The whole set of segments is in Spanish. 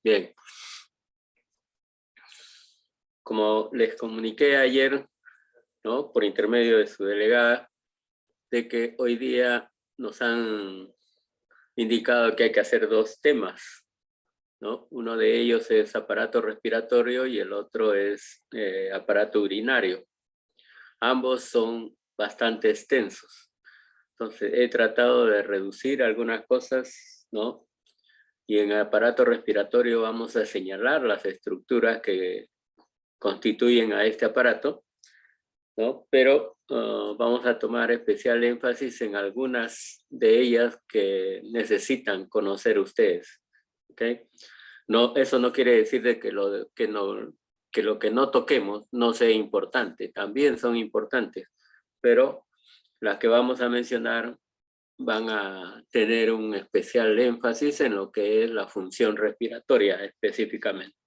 Bien. Como les comuniqué ayer, ¿no?, por intermedio de su delegada, de que hoy día nos han indicado que hay que hacer 2 temas, ¿no? Uno de ellos es aparato respiratorio y el otro es aparato urinario. Ambos son bastante extensos. Entonces he tratado de reducir algunas cosas, ¿no? Y en el aparato respiratorio vamos a señalar las estructuras que constituyen a este aparato, ¿no? Pero vamos a tomar especial énfasis en algunas de ellas que necesitan conocer ustedes, ¿ok? No, eso no quiere decir de que lo que no toquemos no sea importante, también son importantes, pero las que vamos a mencionar van a tener un especial énfasis en lo que es la función respiratoria específicamente.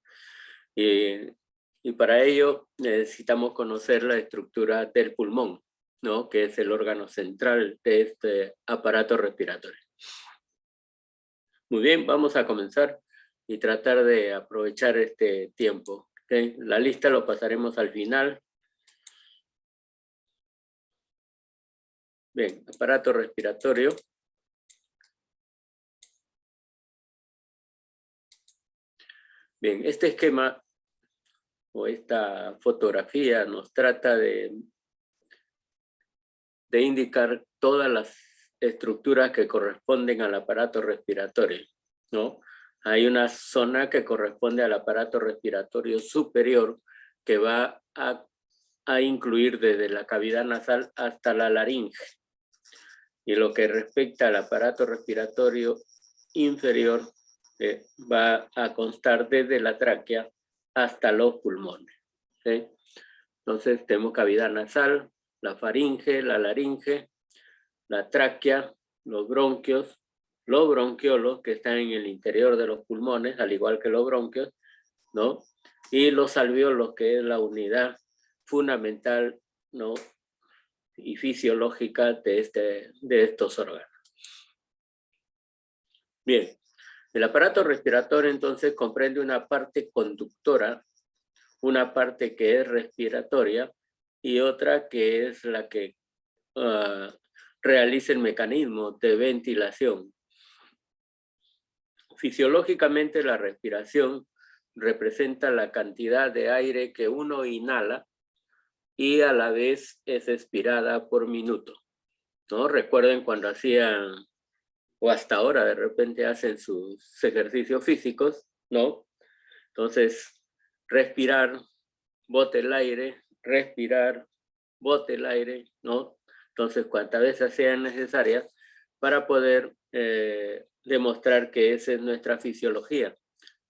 Y para ello necesitamos conocer la estructura del pulmón, ¿no?, que es el órgano central de este aparato respiratorio. Muy bien, vamos a comenzar y tratar de aprovechar este tiempo, ¿okay? La lista lo pasaremos al final. Bien, aparato respiratorio. Bien, este esquema o esta fotografía nos trata de indicar todas las estructuras que corresponden al aparato respiratorio, ¿no? Hay una zona que corresponde al aparato respiratorio superior que va a incluir desde la cavidad nasal hasta la laringe. Y lo que respecta al aparato respiratorio inferior va a constar desde la tráquea hasta los pulmones, ¿sí? Entonces tenemos cavidad nasal, la faringe, la laringe, la tráquea, los bronquios, los bronquiolos que están en el interior de los pulmones, al igual que los bronquios, ¿no? Y los alvéolos, que es la unidad fundamental, ¿no?, y fisiológica de estos órganos. Bien, el aparato respiratorio entonces comprende una parte conductora, una parte que es respiratoria y otra que es la que realiza el mecanismo de ventilación. Fisiológicamente la respiración representa la cantidad de aire que uno inhala y a la vez es expirada por minuto, ¿no? Recuerden cuando hacían, o hasta ahora de repente hacen sus ejercicios físicos, ¿no? Entonces, respirar, bote el aire, respirar, bote el aire, ¿no? Entonces, cuantas veces sean necesarias para poder demostrar que esa es nuestra fisiología,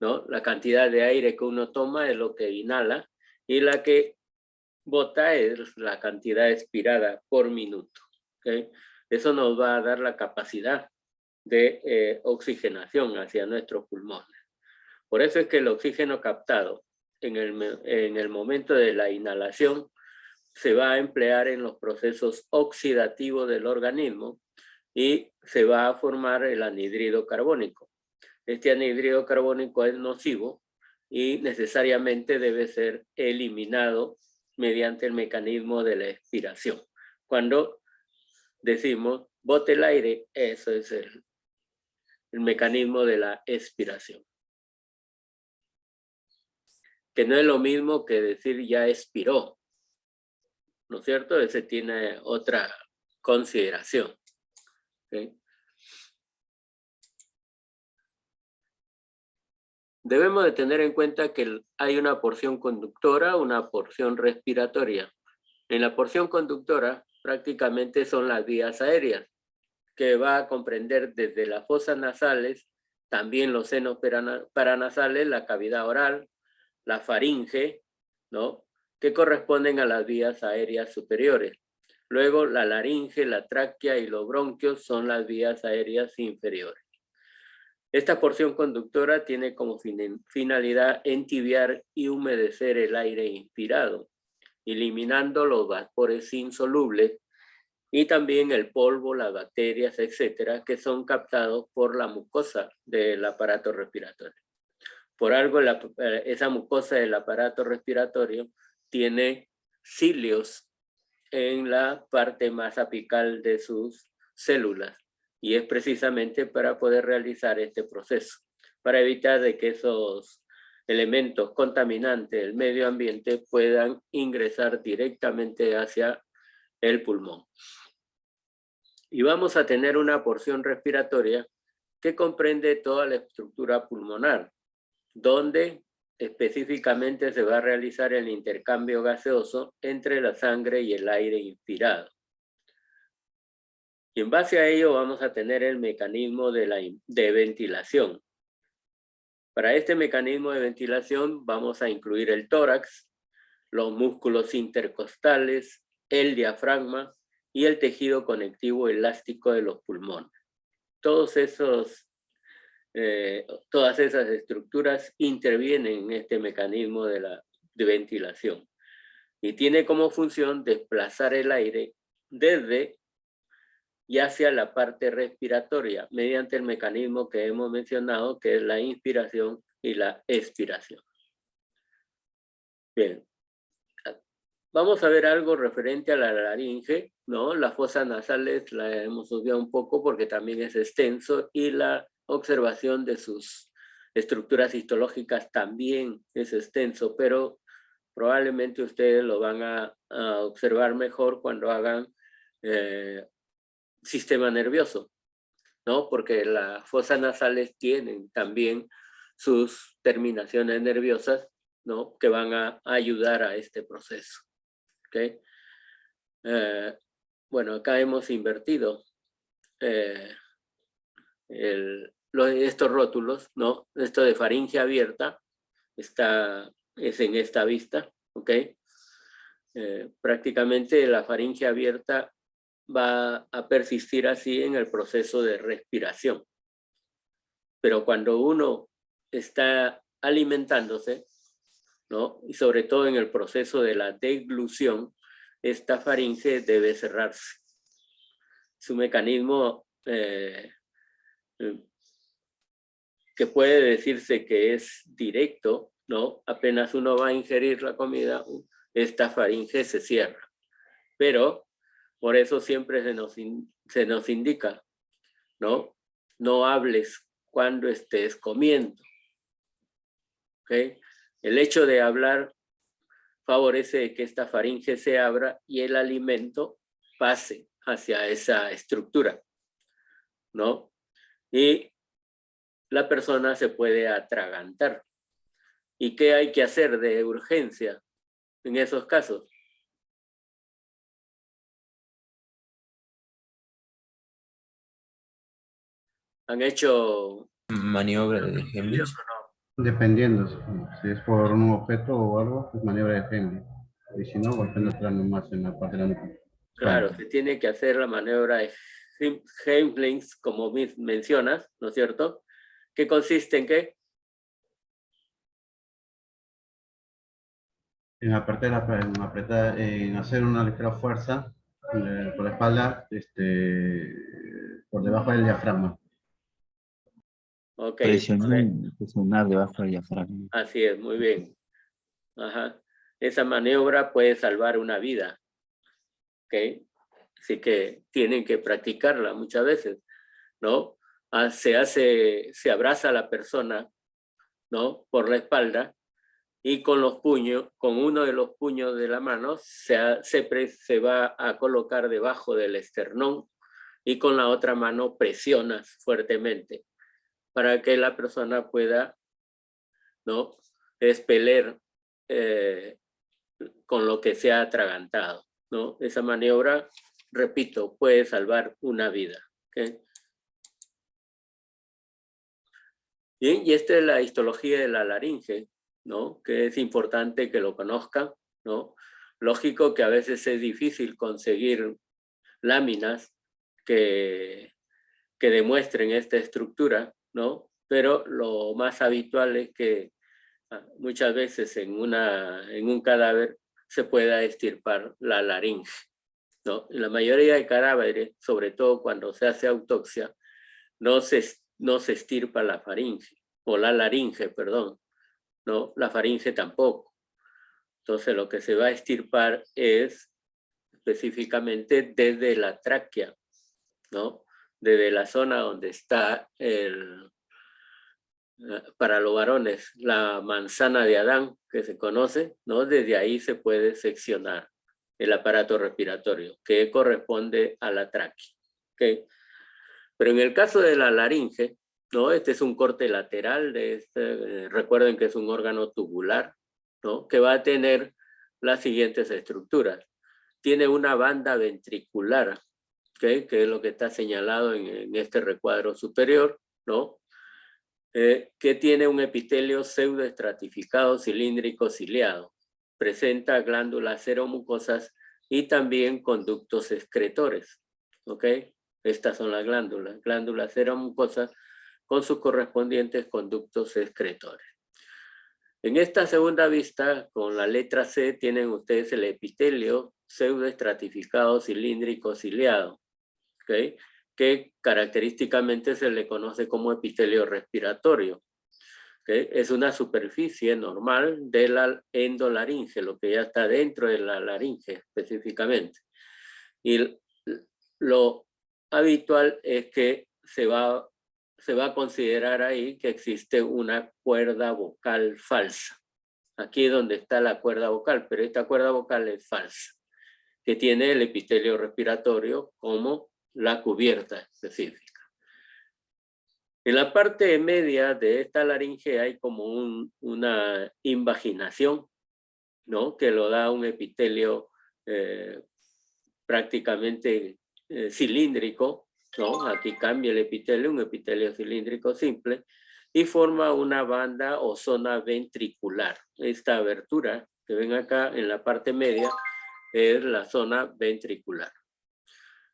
¿no? La cantidad de aire que uno toma es lo que inhala y la que bota es la cantidad expirada por minuto, ¿okay? Eso nos va a dar la capacidad de oxigenación hacia nuestros pulmones. Por eso es que el oxígeno captado en el momento de la inhalación se va a emplear en los procesos oxidativos del organismo y se va a formar el anhídrido carbónico. Este anhídrido carbónico es nocivo y necesariamente debe ser eliminado mediante el mecanismo de la expiración. Cuando decimos bote el aire, eso es el mecanismo de la expiración. Que no es lo mismo que decir ya expiró, ¿no es cierto? Ese tiene otra consideración, ¿okay? Debemos de tener en cuenta que hay una porción conductora, una porción respiratoria. En la porción conductora prácticamente son las vías aéreas, que va a comprender desde las fosas nasales, también los senos paranasales, la cavidad oral, la faringe, ¿no?, que corresponden a las vías aéreas superiores. Luego la laringe, la tráquea y los bronquios son las vías aéreas inferiores. Esta porción conductora tiene como finalidad entibiar y humedecer el aire inspirado, eliminando los vapores insolubles y también el polvo, las bacterias, etcétera, que son captados por la mucosa del aparato respiratorio. Por algo esa mucosa del aparato respiratorio tiene cilios en la parte más apical de sus células, y es precisamente para poder realizar este proceso, para evitar de que esos elementos contaminantes del medio ambiente puedan ingresar directamente hacia el pulmón. Y vamos a tener una porción respiratoria que comprende toda la estructura pulmonar, donde específicamente se va a realizar el intercambio gaseoso entre la sangre y el aire inspirado. Y en base a ello vamos a tener el mecanismo de ventilación. Para este mecanismo de ventilación vamos a incluir el tórax, los músculos intercostales, el diafragma y el tejido conectivo elástico de los pulmones. Todas esas estructuras intervienen en este mecanismo de ventilación y tiene como función desplazar el aire desde y hacia la parte respiratoria mediante el mecanismo que hemos mencionado, que es la inspiración y la expiración. Bien, vamos a ver algo referente a la laringe, ¿no? Las fosas nasales la hemos obviado un poco porque también es extenso, y la observación de sus estructuras histológicas también es extenso, pero probablemente ustedes lo van a observar mejor cuando hagan sistema nervioso, ¿no? Porque las fosas nasales tienen también sus terminaciones nerviosas, ¿no? Que van a ayudar a este proceso. ¿Okay? Bueno, acá hemos invertido estos rótulos, ¿no? Esto de faringe abierta es en esta vista, ¿ok? Prácticamente la faringe abierta va a persistir así en el proceso de respiración. Pero cuando uno está alimentándose, ¿no? Y sobre todo en el proceso de la deglución, esta faringe debe cerrarse. Es un mecanismo que puede decirse que es directo, ¿no? Apenas uno va a ingerir la comida, esta faringe se cierra. Pero por eso siempre se nos indica, ¿no? No hables cuando estés comiendo. ¿Okay? El hecho de hablar favorece que esta faringe se abra y el alimento pase hacia esa estructura, ¿no? Y la persona se puede atragantar. ¿Y qué hay que hacer de urgencia en esos casos? ¿Han hecho maniobra de Heimlich? Dependiendo, si es por un objeto o algo, es maniobra de Heimlich. Y si no, golpeando nomás en la parte de la nuca. Claro, se tiene que hacer la maniobra de Heimlich, como mencionas, ¿no es cierto? ¿Qué consiste en qué? En en hacer una ligera fuerza por la espalda, por debajo del diafragma. Ok, Presionar debajo del diafragma. así es, muy bien. Ajá. Esa maniobra puede salvar una vida. ¿Ok? Así que tienen que practicarla muchas veces, ¿no? Se abraza a la persona, ¿no? Por la espalda, y con los puños, con uno de los puños de la mano, se va a colocar debajo del esternón, y con la otra mano presionas fuertemente para que la persona pueda, ¿no? Expeler con lo que se ha atragantado, ¿no? Esa maniobra, repito, puede salvar una vida. ¿Okay? Bien, y esta es la histología de la laringe, ¿no? Que es importante que lo conozcan, ¿no? Lógico que a veces es difícil conseguir láminas que demuestren esta estructura, ¿no? Pero lo más habitual es que muchas veces en un cadáver se pueda extirpar la laringe, ¿no? En la mayoría de cadáveres, sobre todo cuando se hace autopsia, no se extirpa la faringe, o la laringe, perdón, ¿no? La faringe tampoco. Entonces lo que se va a extirpar es específicamente desde la tráquea, ¿no? Desde la zona donde está para los varones, la manzana de Adán, que se conoce, ¿no? Desde ahí se puede seccionar el aparato respiratorio, que corresponde a la tráquea, ¿ok? Pero en el caso de la laringe, ¿no? Este es un corte lateral de este, recuerden que es un órgano tubular, ¿no? Que va a tener las siguientes estructuras. Tiene una banda ventricular, ¿okay? Que es lo que está señalado en este recuadro superior, ¿no? Que tiene un epitelio pseudoestratificado cilíndrico ciliado. Presenta glándulas seromucosas y también conductos excretores, ¿ok? Estas son las glándulas seromucosas con sus correspondientes conductos excretores. En esta segunda vista, con la letra C, tienen ustedes el epitelio pseudoestratificado cilíndrico ciliado, ¿ok? Que característicamente se le conoce como epitelio respiratorio, ¿okay? Es una superficie normal de la endolaringe, lo que ya está dentro de la laringe específicamente. Y lo habitual es que se va a considerar ahí que existe una cuerda vocal falsa. Aquí es donde está la cuerda vocal, pero esta cuerda vocal es falsa, que tiene el epitelio respiratorio como la cubierta específica. En la parte media de esta laringe hay como una invaginación, ¿no? Que lo da un epitelio prácticamente cilíndrico, ¿no? Aquí cambia el epitelio, un epitelio cilíndrico simple, y forma una banda o zona ventricular. Esta abertura que ven acá en la parte media es la zona ventricular.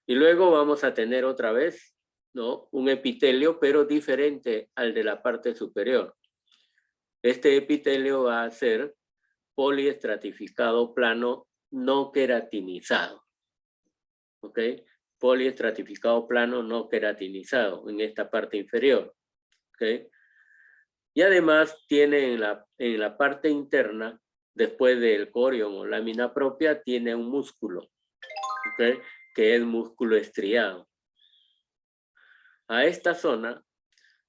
Y luego vamos a tener otra vez, ¿no? Un epitelio, pero diferente al de la parte superior. Este epitelio va a ser poliestratificado plano no queratinizado. ¿Ok? Poliestratificado plano no queratinizado en esta parte inferior. ¿Ok? Y además tiene en la parte interna, después del corion o lámina propia, tiene un músculo, ¿ok? Que es músculo estriado. A esta zona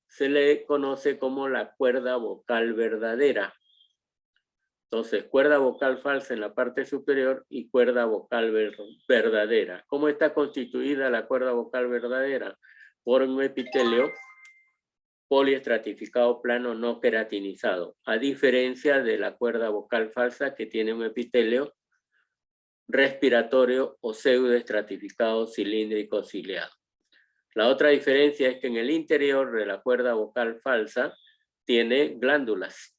se le conoce como la cuerda vocal verdadera. Entonces, cuerda vocal falsa en la parte superior y cuerda vocal verdadera. ¿Cómo está constituida la cuerda vocal verdadera? Por un epitelio poliestratificado plano no queratinizado, a diferencia de la cuerda vocal falsa que tiene un epitelio respiratorio o pseudoestratificado cilíndrico ciliado. La otra diferencia es que en el interior de la cuerda vocal falsa tiene glándulas,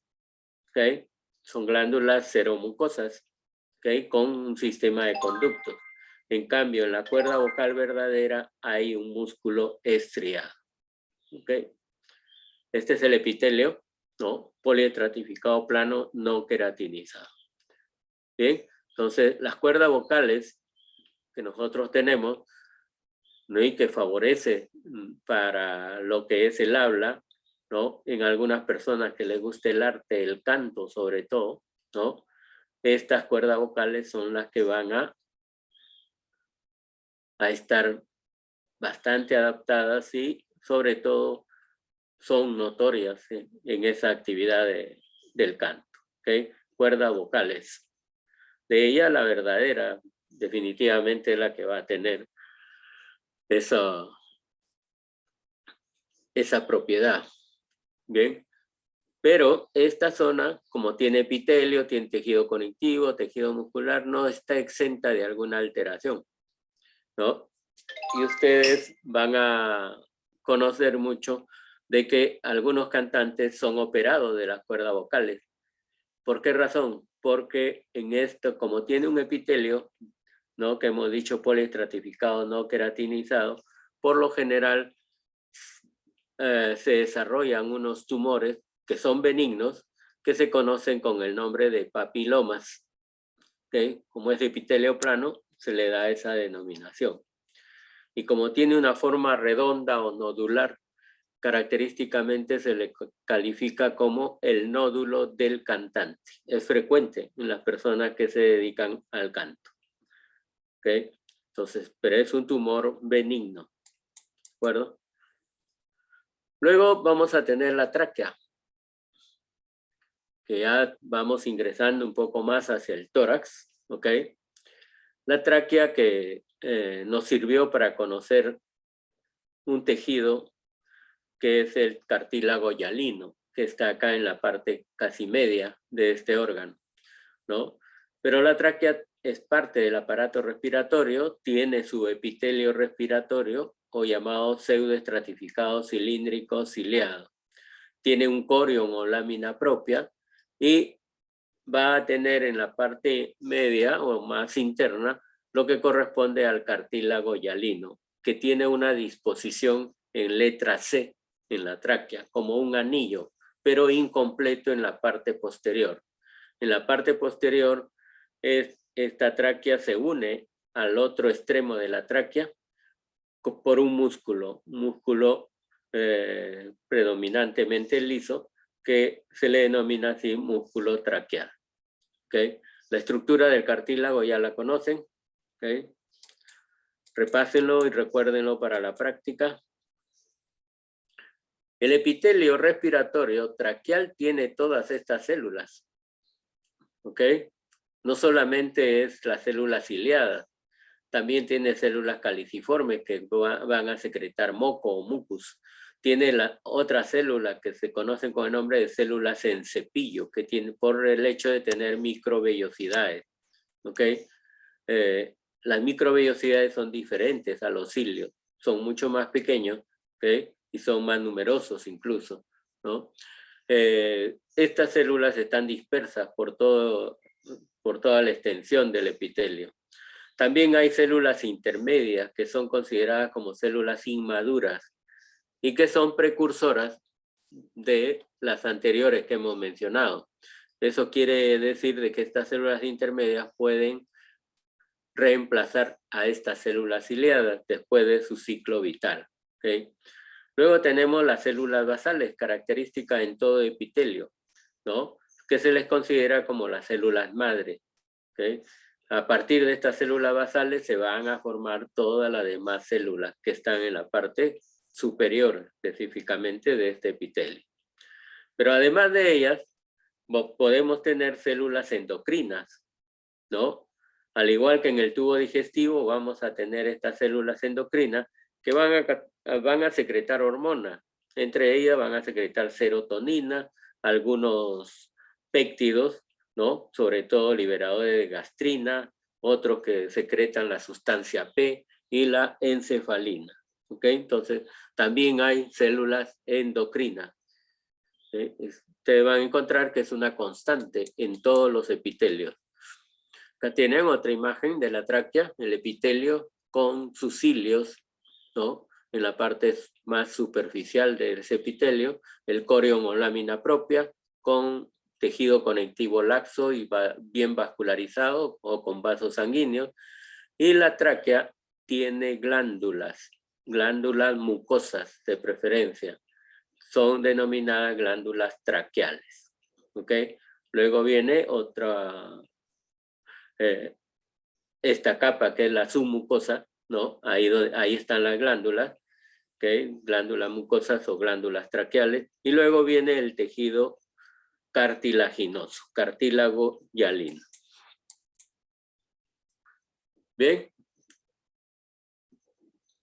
¿ok? Son glándulas seromucosas, ¿ok? Con un sistema de conductos. En cambio, en la cuerda vocal verdadera hay un músculo estriado, ¿ok? Este es el epitelio, ¿no? Poliestratificado plano no queratinizado. Bien, entonces las cuerdas vocales que nosotros tenemos, ¿no? Y que favorece para lo que es el habla, ¿no? En algunas personas que les guste el arte, el canto sobre todo, ¿no? Estas cuerdas vocales son las que van a estar bastante adaptadas y sobre todo son notorias en esa actividad del canto, ¿ok? Cuerdas vocales. De ella la verdadera definitivamente es la que va a tener esa propiedad, ¿bien? Pero esta zona, como tiene epitelio, tiene tejido conectivo, tejido muscular, no está exenta de alguna alteración, ¿no? Y ustedes van a conocer mucho de que algunos cantantes son operados de las cuerdas vocales. ¿Por qué razón? Porque en esto, como tiene un epitelio, ¿no? Que hemos dicho poliestratificado, no queratinizado, por lo general se desarrollan unos tumores que son benignos, que se conocen con el nombre de papilomas. ¿Okay? Como es de epitelio plano, se le da esa denominación. Y como tiene una forma redonda o nodular, característicamente se le califica como el nódulo del cantante. Es frecuente en las personas que se dedican al canto. ¿Ok? Entonces, pero es un tumor benigno. ¿De acuerdo? Luego vamos a tener la tráquea, que ya vamos ingresando un poco más hacia el tórax. ¿Ok? La tráquea que nos sirvió para conocer un tejido que es el cartílago hialino, que está acá en la parte casi media de este órgano, ¿no? Pero la tráquea es parte del aparato respiratorio, tiene su epitelio respiratorio, o llamado pseudoestratificado cilíndrico ciliado. Tiene un corion o lámina propia y va a tener en la parte media o más interna lo que corresponde al cartílago hialino, que tiene una disposición en letra C en la tráquea, como un anillo, pero incompleto en la parte posterior. En la parte posterior, esta tráquea se une al otro extremo de la tráquea por un músculo predominantemente liso, que se le denomina así músculo traqueal. ¿Okay? La estructura del cartílago ya la conocen. ¿Okay? Repásenlo y recuérdenlo para la práctica. El epitelio respiratorio traqueal tiene todas estas células. ¿Ok? No solamente es la célula ciliada, también tiene células caliciformes que van a secretar moco o mucus. Tiene la otra célula que se conocen con el nombre de células en cepillo, que tiene por el hecho de tener microvellosidades. ¿Ok? Las microvellosidades son diferentes a los cilios, son mucho más pequeños, ¿ok? Y son más numerosos incluso, ¿no? Estas células están dispersas por toda la extensión del epitelio. También hay células intermedias que son consideradas como células inmaduras y que son precursoras de las anteriores que hemos mencionado. Eso quiere decir de que estas células intermedias pueden reemplazar a estas células ciliadas después de su ciclo vital. ¿Okay? Luego tenemos las células basales, características en todo epitelio, ¿no? Que se les considera como las células madre. ¿Okay? A partir de estas células basales se van a formar todas las demás células que están en la parte superior, específicamente de este epitelio. Pero además de ellas, podemos tener células endocrinas, ¿no? Al igual que en el tubo digestivo, vamos a tener estas células endocrinas que van a secretar hormonas. Entre ellas van a secretar serotonina, algunos péptidos, ¿no? Sobre todo liberadores de gastrina, otros que secretan la sustancia P y la encefalina. ¿Ok? Entonces, también hay células endocrinas. ¿Sí? Ustedes van a encontrar que es una constante en todos los epitelios. Acá tienen otra imagen de la tráquea, el epitelio con sus cilios, ¿no? En la parte más superficial del epitelio, el corion o lámina propia, con tejido conectivo laxo y bien vascularizado o con vasos sanguíneos. Y la tráquea tiene glándulas mucosas de preferencia. Son denominadas glándulas traqueales. ¿Ok? Luego viene otra... esta capa que es la submucosa, ¿no? Ahí están las glándulas, ¿okay? Glándulas mucosas o glándulas traqueales, y luego viene el tejido cartilaginoso, cartílago hialino. Bien.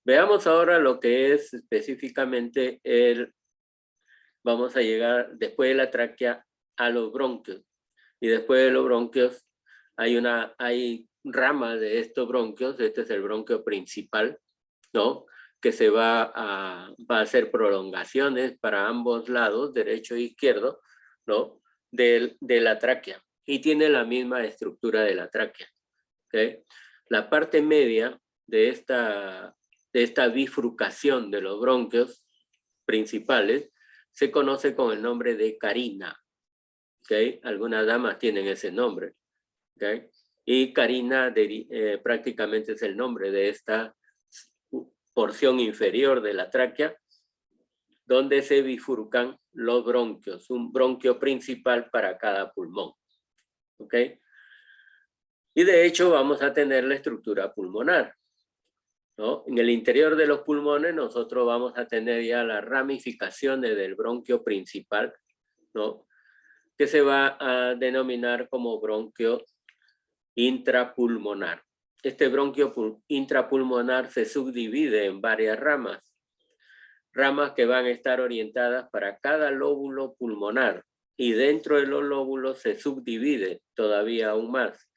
Veamos ahora lo que es específicamente vamos a llegar después de la tráquea a los bronquios, y después de los bronquios hay ramas de estos bronquios. Este es el bronquio principal, ¿no? Que va a hacer prolongaciones para ambos lados, derecho e izquierdo, ¿no? De la tráquea, y tiene la misma estructura de la tráquea. ¿Okay? La parte media de esta bifurcación de los bronquios principales se conoce con el nombre de carina. ¿Okay? Algunas damas tienen ese nombre. ¿Okay? Y carina prácticamente es el nombre de esta porción inferior de la tráquea, donde se bifurcan los bronquios, un bronquio principal para cada pulmón. ¿Ok? Y de hecho vamos a tener la estructura pulmonar, ¿no? En el interior de los pulmones nosotros vamos a tener ya las ramificaciones del bronquio principal, ¿no? Que se va a denominar como bronquio intrapulmonar. Este bronquio intrapulmonar se subdivide en varias ramas que van a estar orientadas para cada lóbulo pulmonar, y dentro de los lóbulos se subdivide todavía aún más,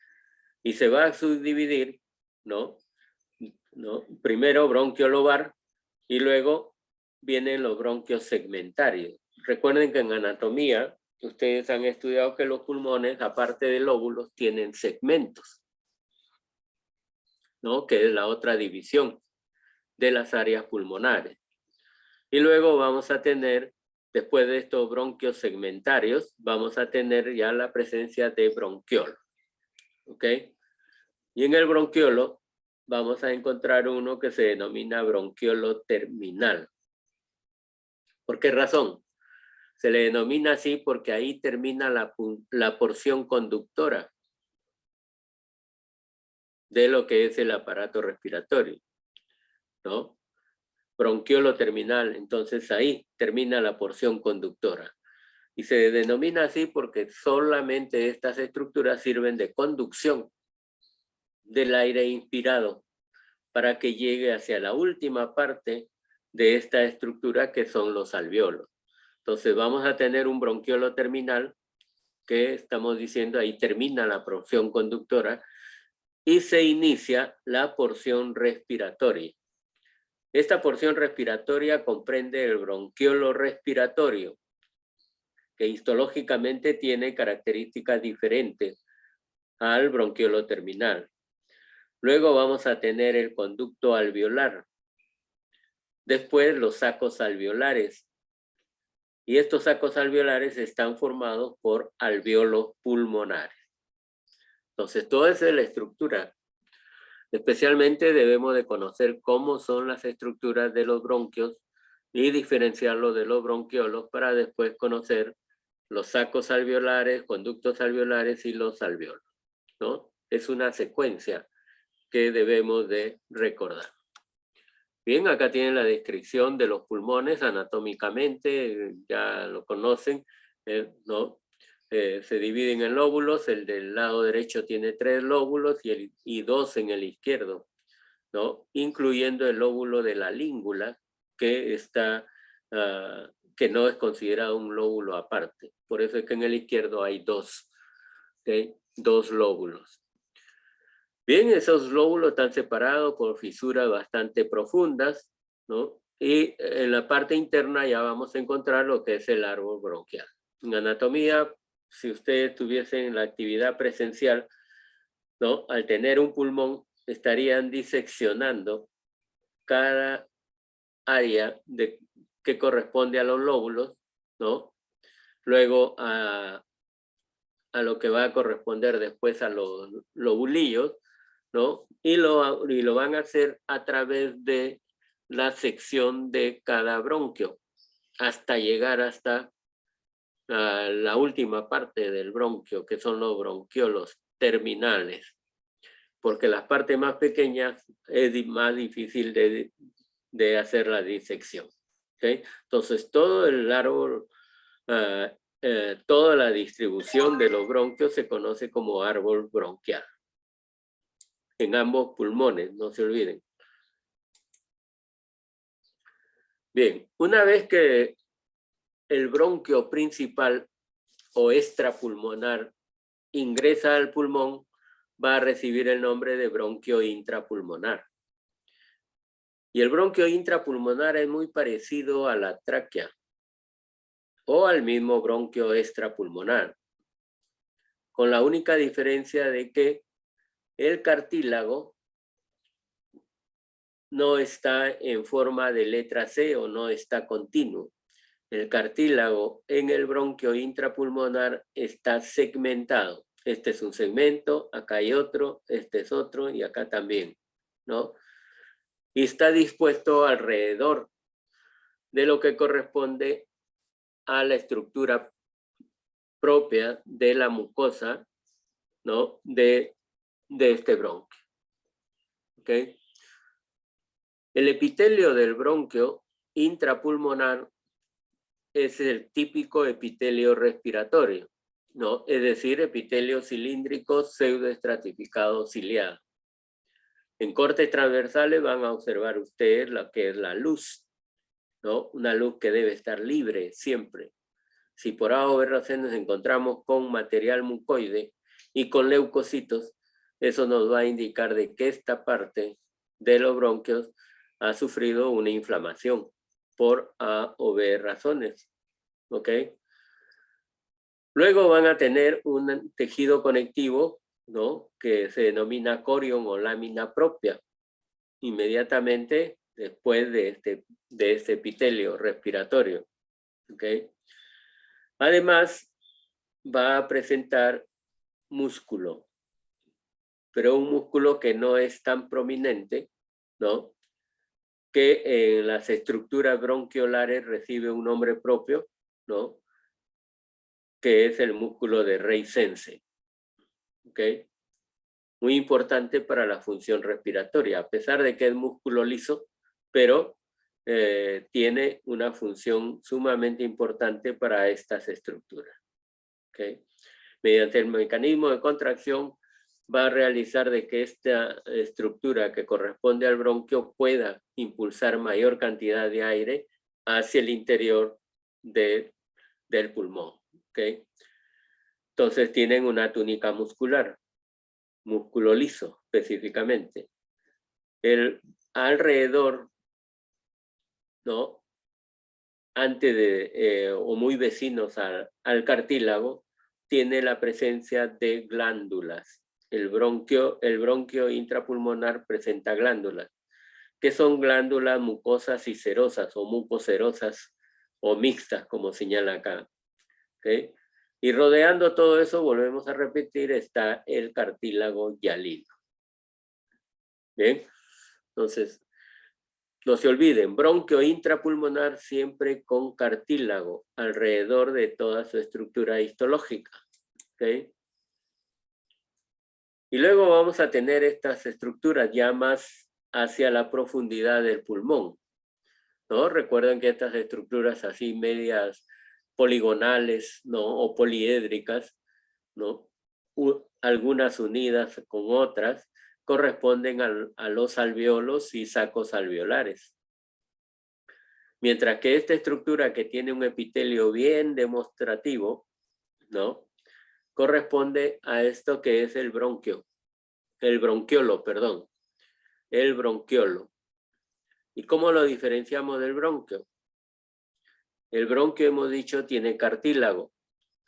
y se va a subdividir, ¿no? Primero bronquio lobar, y luego vienen los bronquios segmentarios. Recuerden que en anatomía ustedes han estudiado que los pulmones, aparte de lóbulos, tienen segmentos, ¿no? Que es la otra división de las áreas pulmonares. Y luego vamos a tener, después de estos bronquios segmentarios, vamos a tener ya la presencia de bronquiolos. ¿Ok? Y en el bronquiolo vamos a encontrar uno que se denomina bronquiolo terminal. ¿Por qué razón? Se le denomina así porque ahí termina la porción conductora de lo que es el aparato respiratorio, ¿no? Bronquiolo terminal, entonces ahí termina la porción conductora. Y se denomina así porque solamente estas estructuras sirven de conducción del aire inspirado para que llegue hacia la última parte de esta estructura, que son los alvéolos. Entonces vamos a tener un bronquiolo terminal que estamos diciendo ahí termina la porción conductora y se inicia la porción respiratoria. Esta porción respiratoria comprende el bronquiolo respiratorio, que histológicamente tiene características diferentes al bronquiolo terminal. Luego vamos a tener el conducto alveolar. Después los sacos alveolares. Y estos sacos alveolares están formados por alvéolos pulmonares. Entonces, toda esa es la estructura. Especialmente debemos de conocer cómo son las estructuras de los bronquios y diferenciarlos de los bronquiolos para después conocer los sacos alveolares, conductos alveolares y los alvéolos, ¿no? Es una secuencia que debemos de recordar. Bien, acá tienen la descripción de los pulmones anatómicamente, ya lo conocen, ¿no? Se dividen en lóbulos, el del lado derecho tiene 3 lóbulos y 2 en el izquierdo, ¿no? Incluyendo el lóbulo de la língula, que que no es considerado un lóbulo aparte. Por eso es que en el izquierdo hay 2 lóbulos. Bien, esos lóbulos están separados por fisuras bastante profundas, ¿no? Y en la parte interna ya vamos a encontrar lo que es el árbol bronquial. En anatomía, si ustedes tuviesen la actividad presencial, ¿no? Al tener un pulmón, estarían diseccionando cada área que corresponde a los lóbulos, ¿no? Luego a lo que va a corresponder después a los lobulillos, ¿no? Y lo van a hacer a través de la sección de cada bronquio, hasta llegar hasta la última parte del bronquio, que son los bronquiolos terminales, porque las partes más pequeñas es más difícil de hacer la disección. ¿Okay? Entonces, todo el árbol, toda la distribución de los bronquios se conoce como árbol bronquial. En ambos pulmones, no se olviden. Bien, una vez que el bronquio principal o extrapulmonar ingresa al pulmón, va a recibir el nombre de bronquio intrapulmonar. Y el bronquio intrapulmonar es muy parecido a la tráquea o al mismo bronquio extrapulmonar, con la única diferencia de que el cartílago no está en forma de letra C o no está continuo. El cartílago en el bronquio intrapulmonar está segmentado. Este es un segmento, acá hay otro, este es otro y acá también, ¿no? Y está dispuesto alrededor de lo que corresponde a la estructura propia de la mucosa, ¿no? de este bronquio. ¿Okay? El epitelio del bronquio intrapulmonar es el típico epitelio respiratorio, ¿no? Es decir, epitelio cilíndrico pseudoestratificado ciliado. En cortes transversales van a observar ustedes lo que es la luz, ¿no? Una luz que debe estar libre siempre. Si por A o B razón nos encontramos con material mucoide y con leucocitos, eso nos va a indicar de que esta parte de los bronquios ha sufrido una inflamación por A o B razones. ¿Ok? Luego van a tener un tejido conectivo, ¿no? Que se denomina corion o lámina propia, inmediatamente después de este epitelio respiratorio. ¿Ok? Además, va a presentar músculo, pero un músculo que no es tan prominente, ¿no? Que en las estructuras bronquiolares recibe un nombre propio, ¿no? Que es el músculo de Rey-Sense. ¿Ok? Muy importante para la función respiratoria, a pesar de que es músculo liso, pero tiene una función sumamente importante para estas estructuras. ¿Ok? Mediante el mecanismo de contracción va a realizar de que esta estructura que corresponde al bronquio pueda impulsar mayor cantidad de aire hacia el interior del pulmón. ¿Okay? Entonces tienen una túnica muscular, músculo liso específicamente. Alrededor, ¿no? Antes de, o muy vecinos al cartílago, tiene la presencia de glándulas. El bronquio intrapulmonar presenta glándulas, que son glándulas mucosas y serosas, o mucoserosas, o mixtas, como señala acá. ¿Okay? Y rodeando todo eso, volvemos a repetir, está el cartílago hialino. Bien, entonces, no se olviden, bronquio intrapulmonar siempre con cartílago alrededor de toda su estructura histológica. ¿Okay? Y luego vamos a tener estas estructuras ya más hacia la profundidad del pulmón, ¿no? Recuerden que estas estructuras así medias poligonales, ¿no? O poliédricas, ¿no? Algunas unidas con otras, corresponden a los alveolos y sacos alveolares. Mientras que esta estructura que tiene un epitelio bien demostrativo, ¿no? Corresponde a esto que es el bronquiolo. ¿Y cómo lo diferenciamos del bronquio? El bronquio, hemos dicho, tiene cartílago,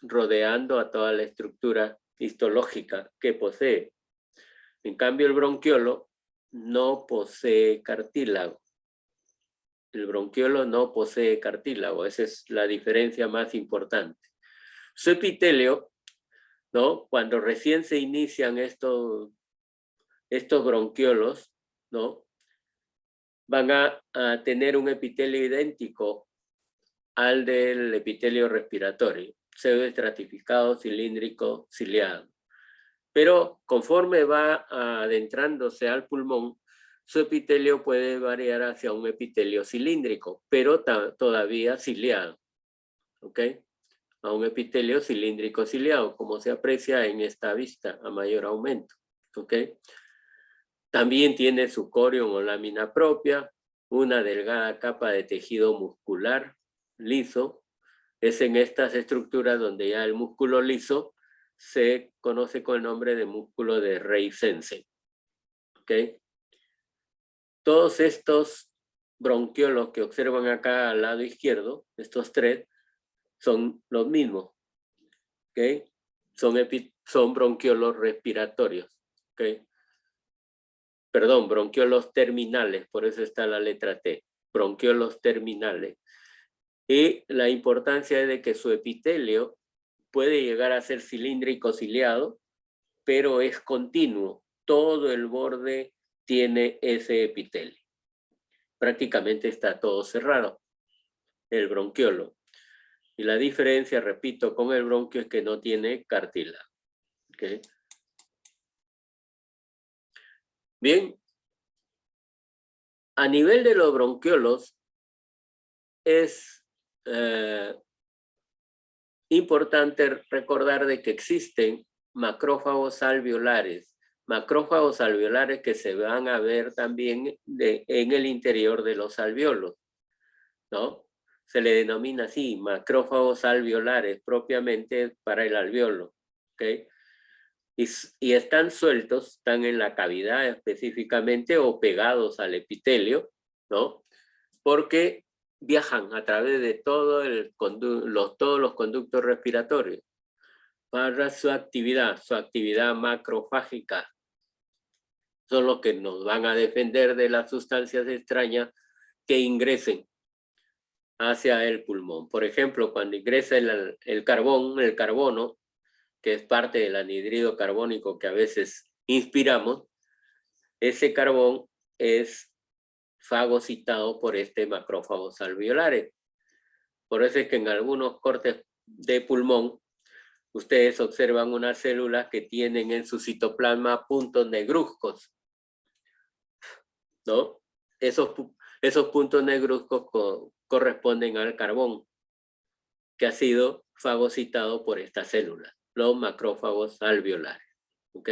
rodeando a toda la estructura histológica que posee. En cambio, el bronquiolo no posee cartílago. El bronquiolo no posee cartílago. Esa es la diferencia más importante. Su epitelio, ¿no? Cuando recién se inician estos bronquiolos, ¿no? Van a tener un epitelio idéntico al del epitelio respiratorio, pseudoestratificado, cilíndrico, ciliado. Pero conforme va adentrándose al pulmón, su epitelio puede variar hacia un epitelio cilíndrico, pero todavía ciliado. ¿Ok? A un epitelio cilíndrico ciliado, como se aprecia en esta vista a mayor aumento. ¿Ok? También tiene su corion o lámina propia, una delgada capa de tejido muscular liso. Es en estas estructuras donde ya el músculo liso se conoce con el nombre de músculo de Rey-Sense. ¿Ok? Todos estos bronquiolos que observan acá al lado izquierdo, estos tres, son los mismos. ¿Ok? Son bronquiolos respiratorios. ¿Ok? Perdón, bronquiolos terminales, por eso está la letra T. Bronquiolos terminales. Y la importancia es de que su epitelio puede llegar a ser cilíndrico ciliado, pero es continuo. Todo el borde tiene ese epitelio. Prácticamente está todo cerrado. el bronquiolo. Y la diferencia, repito, con el bronquio es que no tiene cartílago. ¿Okay? Bien, a nivel de los bronquiolos es importante recordar de que existen macrófagos alveolares que se van a ver también en el interior de los alveolos, ¿no? Se le denomina así, macrófagos alveolares propiamente para el alveolo, ¿ok? Y están sueltos, están en la cavidad específicamente o pegados al epitelio, ¿no? Porque viajan a través de todos los conductos respiratorios para su actividad macrofágica. Son los que nos van a defender de las sustancias extrañas que ingresen hacia el pulmón. Por ejemplo, cuando ingresa el carbono, que es parte del anhídrido carbónico que a veces inspiramos, ese carbón es fagocitado por macrófagos alveolares. Por eso es que en algunos cortes de pulmón, ustedes observan unas células que tienen en su citoplasma puntos negruzcos, ¿no? Esos puntos negruzcos corresponden al carbón que ha sido fagocitado por estas células, los macrófagos alveolares. ¿Ok?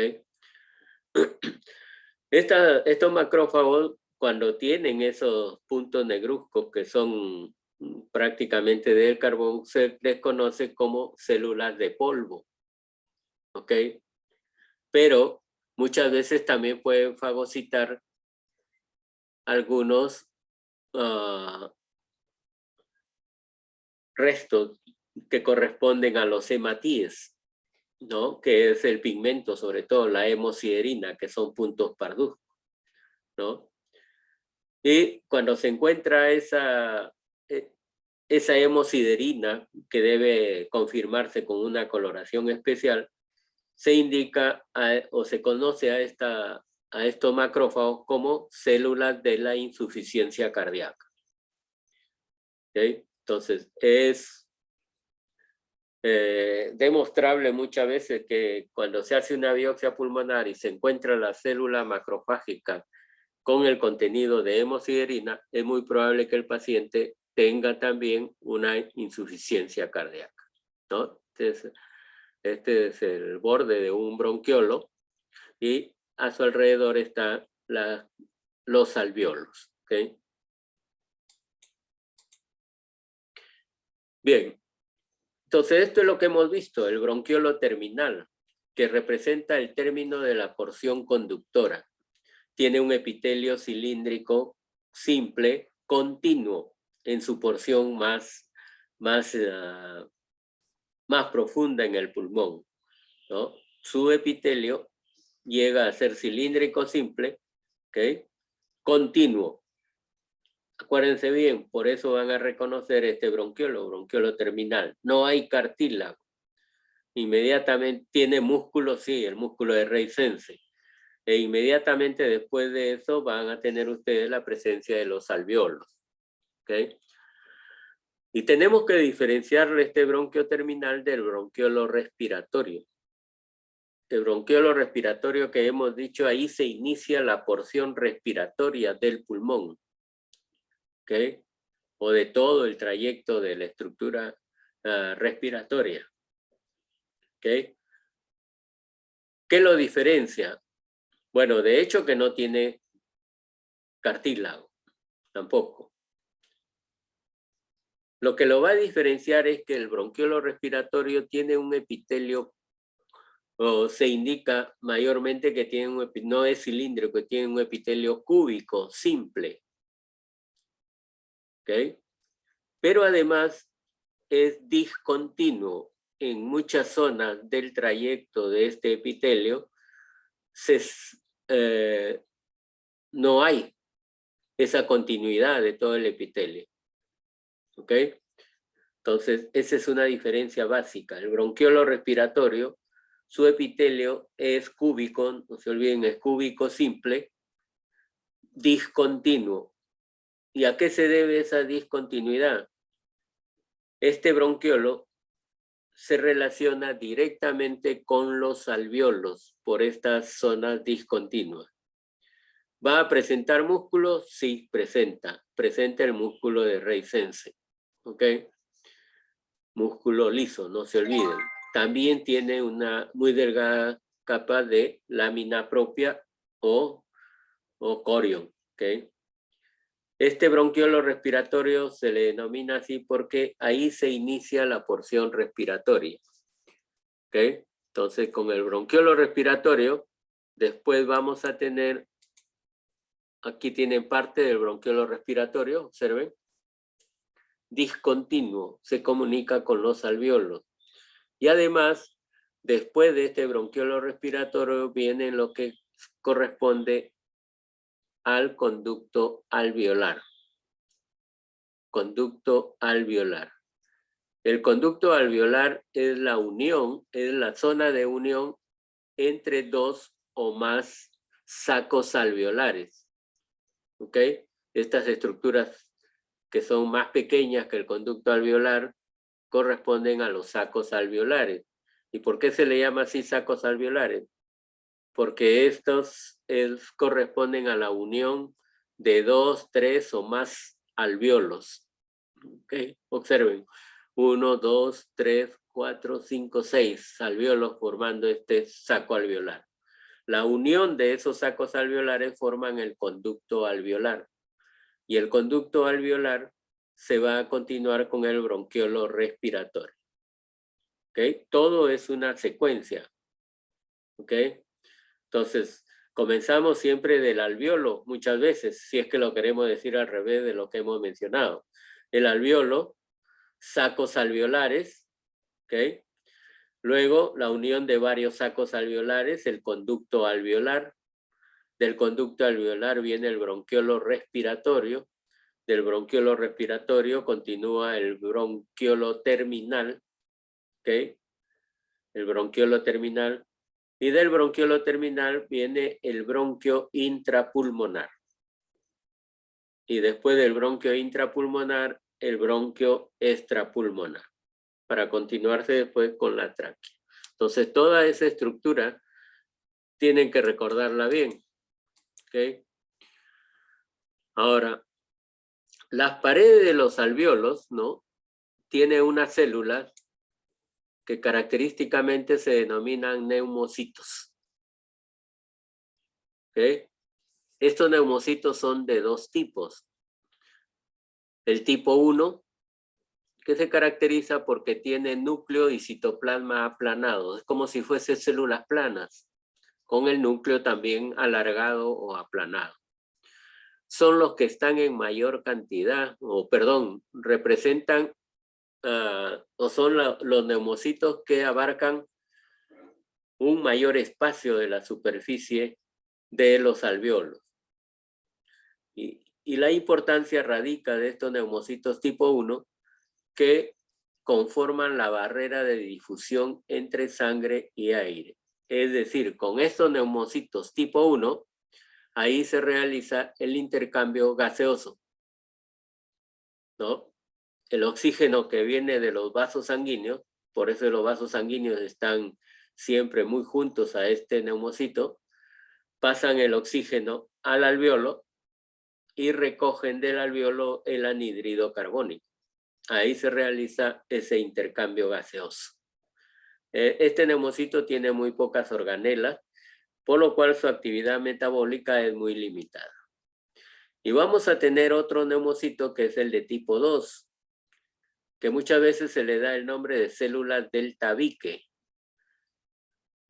Estos macrófagos, cuando tienen esos puntos negruzcos que son prácticamente del carbón, se les conoce como células de polvo. ¿Ok? Pero muchas veces también pueden fagocitar algunos restos que corresponden a los hematíes, ¿no? Que es el pigmento, sobre todo la hemosiderina, que son puntos parduzcos, ¿no? Y cuando se encuentra esa hemosiderina, que debe confirmarse con una coloración especial, se indica o se conoce a estos macrófagos como células de la insuficiencia cardíaca. ¿Okay? Entonces, es demostrable muchas veces que cuando se hace una biopsia pulmonar y se encuentra la célula macrofágica con el contenido de hemosiderina, es muy probable que el paciente tenga también una insuficiencia cardíaca, ¿no? Entonces, este es el borde de un bronquiolo y a su alrededor están los alveolos. ¿Okay? Bien, entonces esto es lo que hemos visto, el bronquiolo terminal, que representa el término de la porción conductora. Tiene un epitelio cilíndrico simple, continuo, en su porción más profunda en el pulmón, ¿no? Su epitelio llega a ser cilíndrico simple, ¿ok? Continuo. Acuérdense bien, por eso van a reconocer este bronquiolo terminal. No hay cartílago. Inmediatamente tiene músculo, sí, el músculo de Reisense. E inmediatamente después de eso van a tener ustedes la presencia de los alveolos. ¿Ok? Y tenemos que diferenciarle este bronquio terminal del bronquiolo respiratorio. El bronquiolo respiratorio que hemos dicho, ahí se inicia la porción respiratoria del pulmón. ¿Ok? O de todo el trayecto de la estructura respiratoria. ¿Ok? ¿Qué lo diferencia? Bueno, de hecho que no tiene cartílago, tampoco. Lo que lo va a diferenciar es que el bronquiolo respiratorio tiene un epitelio, o se indica mayormente que tiene no es cilíndrico, que tiene un epitelio cúbico, simple. ¿Ok? Pero además es discontinuo. En muchas zonas del trayecto de este epitelio no hay esa continuidad de todo el epitelio. ¿Ok? Entonces, esa es una diferencia básica. El bronquiolo respiratorio, su epitelio es cúbico, no se olviden, es cúbico simple, discontinuo. ¿Y a qué se debe esa discontinuidad? este bronquiolo se relaciona directamente con los alvéolos por estas zonas discontinuas. ¿Va a presentar músculo? Sí, presenta. Presenta el músculo de Reisense. ¿Ok? Músculo liso, no se olviden. También tiene una muy delgada capa de lámina propia o corión. ¿Ok? Este bronquiolo respiratorio se le denomina así porque ahí se inicia la porción respiratoria. ¿Ok? Entonces, con el bronquiolo respiratorio, después vamos a tener, aquí tienen parte del bronquiolo respiratorio, observen, discontinuo, se comunica con los alvéolos. Y además, después de este bronquiolo respiratorio, viene lo que corresponde al conducto alveolar. Conducto alveolar. El conducto alveolar es la unión, es la zona de unión entre dos o más sacos alveolares. ¿Ok? Estas estructuras que son más pequeñas que el conducto alveolar corresponden a los sacos alveolares. ¿Y por qué se le llama así sacos alveolares? Porque estos corresponden a la unión de 2, 3 o más alvéolos. ¿Ok? Observen. 1, 2, 3, 4, 5, 6 alvéolos formando este saco alveolar. La unión de esos sacos alveolares forman el conducto alveolar. Y el conducto alveolar se va a continuar con el bronquiolo respiratorio. ¿Ok? Todo es una secuencia. ¿Ok? Entonces, comenzamos siempre del alvéolo, muchas veces, si es que lo queremos decir al revés de lo que hemos mencionado. El alvéolo, sacos alveolares, ¿ok? Luego, la unión de varios sacos alveolares, el conducto alveolar. Del conducto alveolar viene el bronquiolo respiratorio. Del bronquiolo respiratorio continúa el bronquiolo terminal, ¿ok? El bronquiolo terminal. Y del bronquiolo terminal viene el bronquio intrapulmonar. Y después del bronquio intrapulmonar, el bronquio extrapulmonar. Para continuarse después con la tráquea. Entonces, toda esa estructura tienen que recordarla bien. ¿Ok? Ahora, las paredes de los alvéolos, ¿no? Tiene unas células que característicamente se denominan neumocitos. ¿Ok? Estos neumocitos son de dos tipos. El tipo 1, que se caracteriza porque tiene núcleo y citoplasma aplanado. Es como si fuesen células planas, con el núcleo también alargado o aplanado. Son los que están en mayor cantidad, representan o son los neumocitos que abarcan un mayor espacio de la superficie de los alvéolos. Y la importancia radica de estos neumocitos tipo 1 que conforman la barrera de difusión entre sangre y aire. Es decir, con estos neumocitos tipo 1, ahí se realiza el intercambio gaseoso, ¿no? El oxígeno que viene de los vasos sanguíneos, por eso los vasos sanguíneos están siempre muy juntos a este neumocito, pasan el oxígeno al alvéolo y recogen del alvéolo el anhídrido carbónico. Ahí se realiza ese intercambio gaseoso. Este neumocito tiene muy pocas organelas, por lo cual su actividad metabólica es muy limitada. Y vamos a tener otro neumocito que es el de tipo 2, que muchas veces se le da el nombre de células del tabique.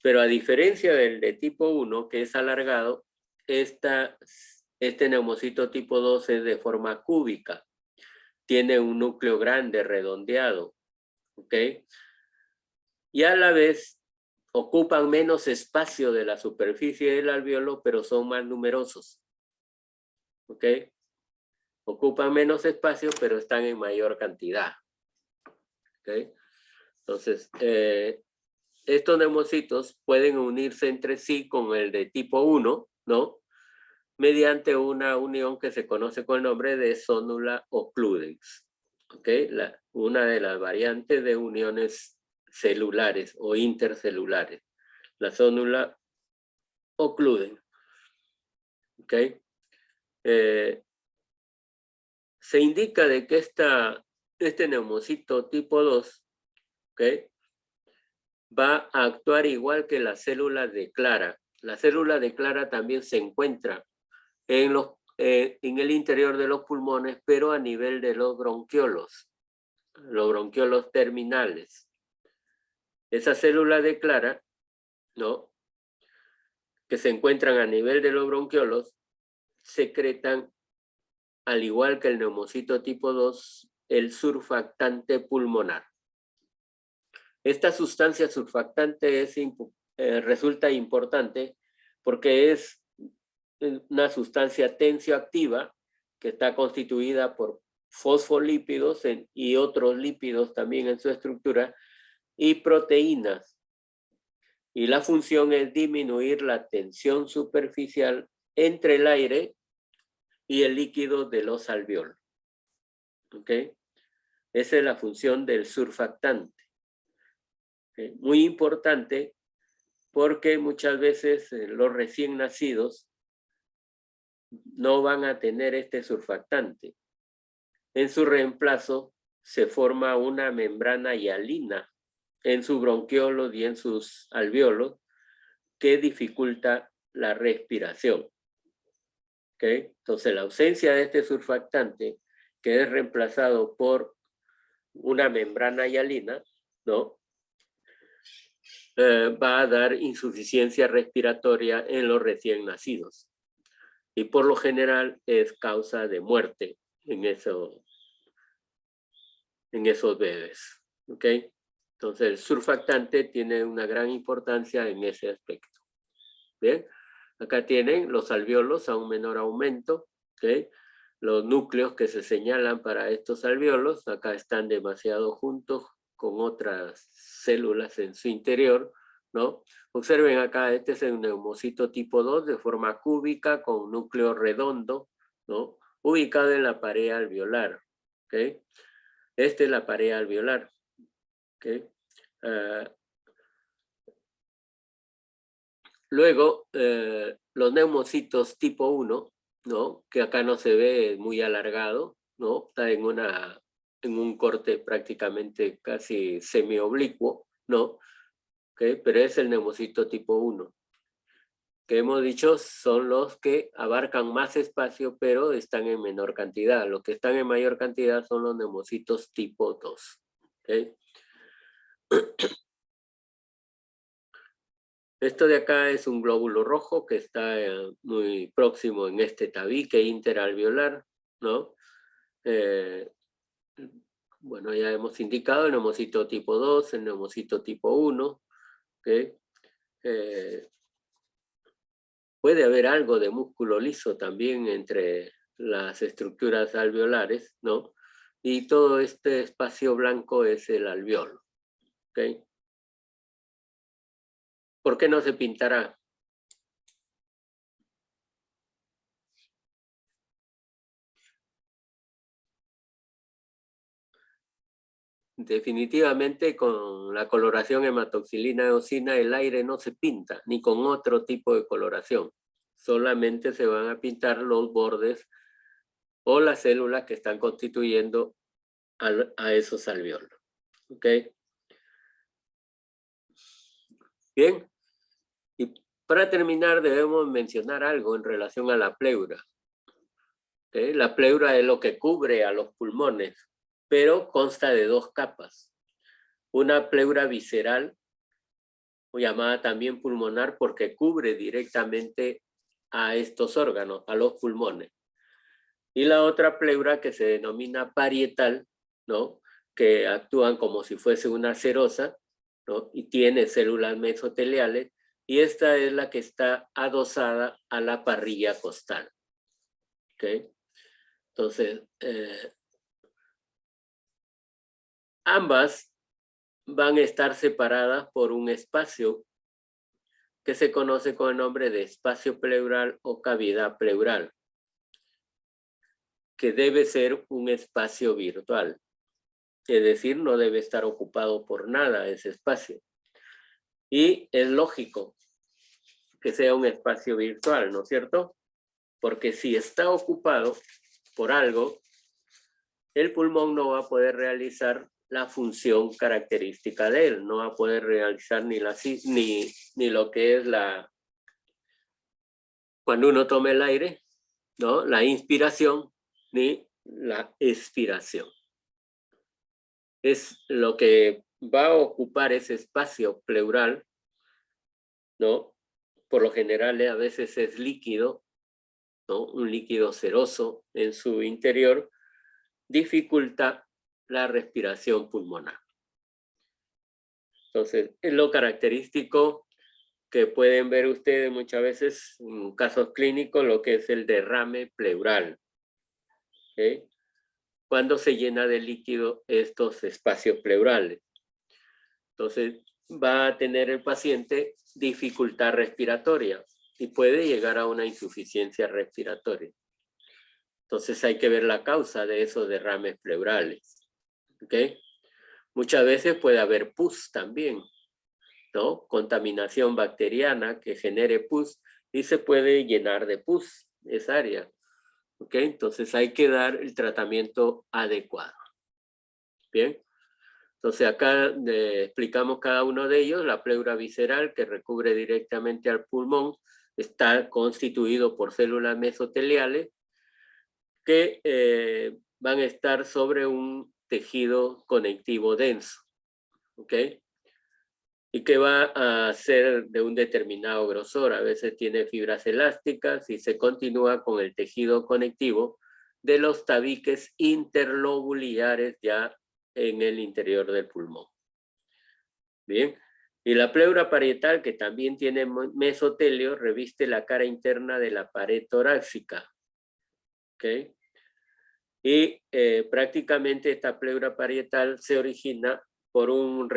Pero a diferencia del de tipo 1, que es alargado, este neumocito tipo 2 es de forma cúbica. Tiene un núcleo grande, redondeado, ¿ok? Y a la vez ocupan menos espacio de la superficie del alvéolo, pero son más numerosos, ¿ok? Ocupan menos espacio, pero están en mayor cantidad, ¿ok? Entonces, estos neumocitos pueden unirse entre sí con el de tipo 1, ¿no? Mediante una unión que se conoce con el nombre de zonula occludens. ¿ok? Una de las variantes de uniones celulares o intercelulares. La célula ocluden. ¿Ok? Se indica de que este neumocito tipo 2, ¿ok?, va a actuar igual que la célula de Clara. La célula de Clara también se encuentra en el interior de los pulmones, pero a nivel de los bronquiolos terminales. Esa célula de Clara, ¿no?, que se encuentran a nivel de los bronquiolos, secretan, al igual que el neumocito tipo 2, el surfactante pulmonar. Esta sustancia surfactante resulta importante porque es una sustancia tensioactiva que está constituida por fosfolípidos y otros lípidos también en su estructura y proteínas. Y la función es disminuir la tensión superficial entre el aire y el líquido de los alvéolos. ¿Ok? Esa es la función del surfactante. ¿Okay? Muy importante porque muchas veces los recién nacidos no van a tener este surfactante. En su reemplazo se forma una membrana hialina en su bronquiolos y en sus alvéolos que dificulta la respiración. ¿Okay? Entonces la ausencia de este surfactante, que es reemplazado por una membrana hialina, ¿no?, va a dar insuficiencia respiratoria en los recién nacidos. Y por lo general es causa de muerte en esos bebés. ¿Ok? Entonces el surfactante tiene una gran importancia en ese aspecto. Bien, acá tienen los alvéolos a un menor aumento. ¿Ok? Los núcleos que se señalan para estos alvéolos, acá están demasiado juntos con otras células en su interior, ¿no? Observen acá, este es el neumocito tipo 2 de forma cúbica con núcleo redondo, ¿no?, ubicado en la pared alveolar. ¿Okay? Esta es la pared alveolar. ¿Okay? Luego, los neumocitos tipo 1, ¿no?, que acá no se ve muy alargado, ¿no?, está en un corte prácticamente casi semioblicuo, ¿no? ¿Okay? Pero es el neumocito tipo 1. Que hemos dicho son los que abarcan más espacio, pero están en menor cantidad. Los que están en mayor cantidad son los neumocitos tipo 2. ¿Okay? Esto de acá es un glóbulo rojo que está muy próximo en este tabique interalveolar, ¿no? Bueno, ya hemos indicado el neumocito tipo 2, el neumocito tipo 1. ¿Okay? Puede haber algo de músculo liso también entre las estructuras alveolares, ¿no? Y todo este espacio blanco es el alvéolo. ¿Ok? ¿Por qué no se pintará? Definitivamente con la coloración hematoxilina eosina el aire no se pinta, ni con otro tipo de coloración. Solamente se van a pintar los bordes o las células que están constituyendo a esos alvéolos. ¿Ok? Bien. Y para terminar debemos mencionar algo en relación a la pleura. ¿Okay? La pleura es lo que cubre a los pulmones, pero consta de dos capas. Una pleura visceral, o llamada también pulmonar, porque cubre directamente a estos órganos, a los pulmones. Y la otra pleura que se denomina parietal, ¿no?, que actúan como si fuese una serosa, ¿no?, y tiene células mesoteliales, y esta es la que está adosada a la parrilla costal. ¿Okay? Entonces, ambas van a estar separadas por un espacio que se conoce con el nombre de espacio pleural o cavidad pleural, que debe ser un espacio virtual. Es decir, no debe estar ocupado por nada ese espacio. Y es lógico que sea un espacio virtual, ¿no es cierto? Porque si está ocupado por algo, el pulmón no va a poder realizar la función característica de él, no va a poder realizar ni lo que es cuando uno toma el aire, ¿no? La inspiración ni la expiración. Es lo que va a ocupar ese espacio pleural, ¿no? Por lo general a veces es líquido, ¿no? Un líquido ceroso en su interior, dificulta la respiración pulmonar. Entonces, es lo característico que pueden ver ustedes muchas veces en casos clínicos, lo que es el derrame pleural. ¿Okay? Cuando se llena de líquido estos espacios pleurales. Entonces, va a tener el paciente dificultad respiratoria y puede llegar a una insuficiencia respiratoria. Entonces, hay que ver la causa de esos derrames pleurales. ¿Okay? Muchas veces puede haber pus también, ¿no? Contaminación bacteriana que genere pus y se puede llenar de pus esa área. ¿Ok? Entonces hay que dar el tratamiento adecuado. Bien. Entonces acá explicamos cada uno de ellos. La pleura visceral que recubre directamente al pulmón está constituido por células mesoteliales que van a estar sobre un tejido conectivo denso. ¿Ok? Y que va a ser de un determinado grosor. A veces tiene fibras elásticas y se continúa con el tejido conectivo de los tabiques interlobulares ya en el interior del pulmón. Bien. Y la pleura parietal, que también tiene mesotelio, reviste la cara interna de la pared torácica. ¿Ok? Y prácticamente esta pleura parietal se origina por un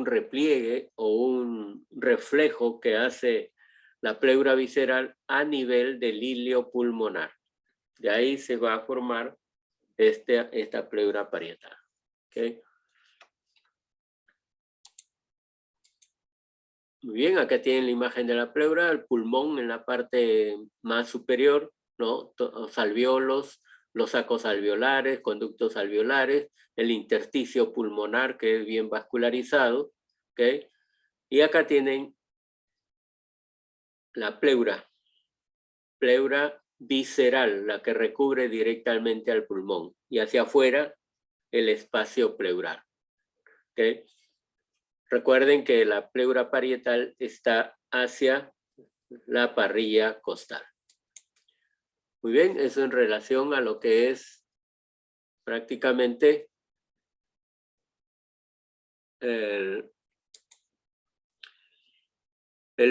repliegue o un reflejo que hace la pleura visceral a nivel del hilio pulmonar. De ahí se va a formar esta pleura parietal. ¿Okay? Muy bien, acá tienen la imagen de la pleura, el pulmón en la parte más superior, ¿no? Los alvéolos, los sacos alveolares, conductos alveolares, el intersticio pulmonar que es bien vascularizado, ¿ok? Y acá tienen la pleura visceral, la que recubre directamente al pulmón, y hacia afuera el espacio pleural, ¿ok? Recuerden que la pleura parietal está hacia la parrilla costal. Muy bien, eso en relación a lo que es prácticamente el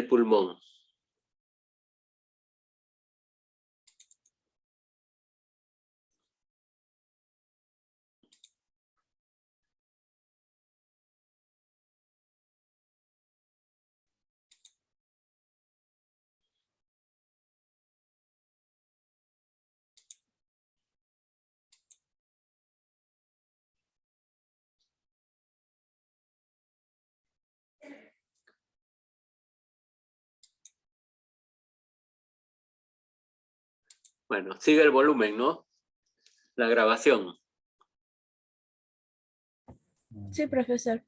pulmón. Bueno, sigue el volumen, ¿no? La grabación. Sí, profesor.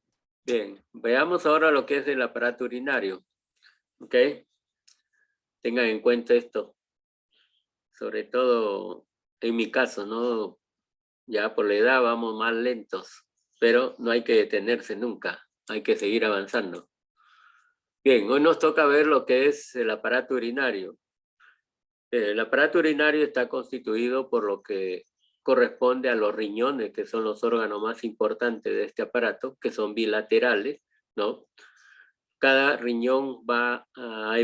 Bien, veamos ahora lo que es el aparato urinario. ¿Ok? Tengan en cuenta esto. Sobre todo en mi caso, ¿no? Ya por la edad vamos más lentos, pero no hay que detenerse nunca. Hay que seguir avanzando. Bien, hoy nos toca ver lo que es el aparato urinario. El aparato urinario está constituido por lo que corresponde a los riñones, que son los órganos más importantes de este aparato, que son bilaterales, ¿no? Cada riñón va a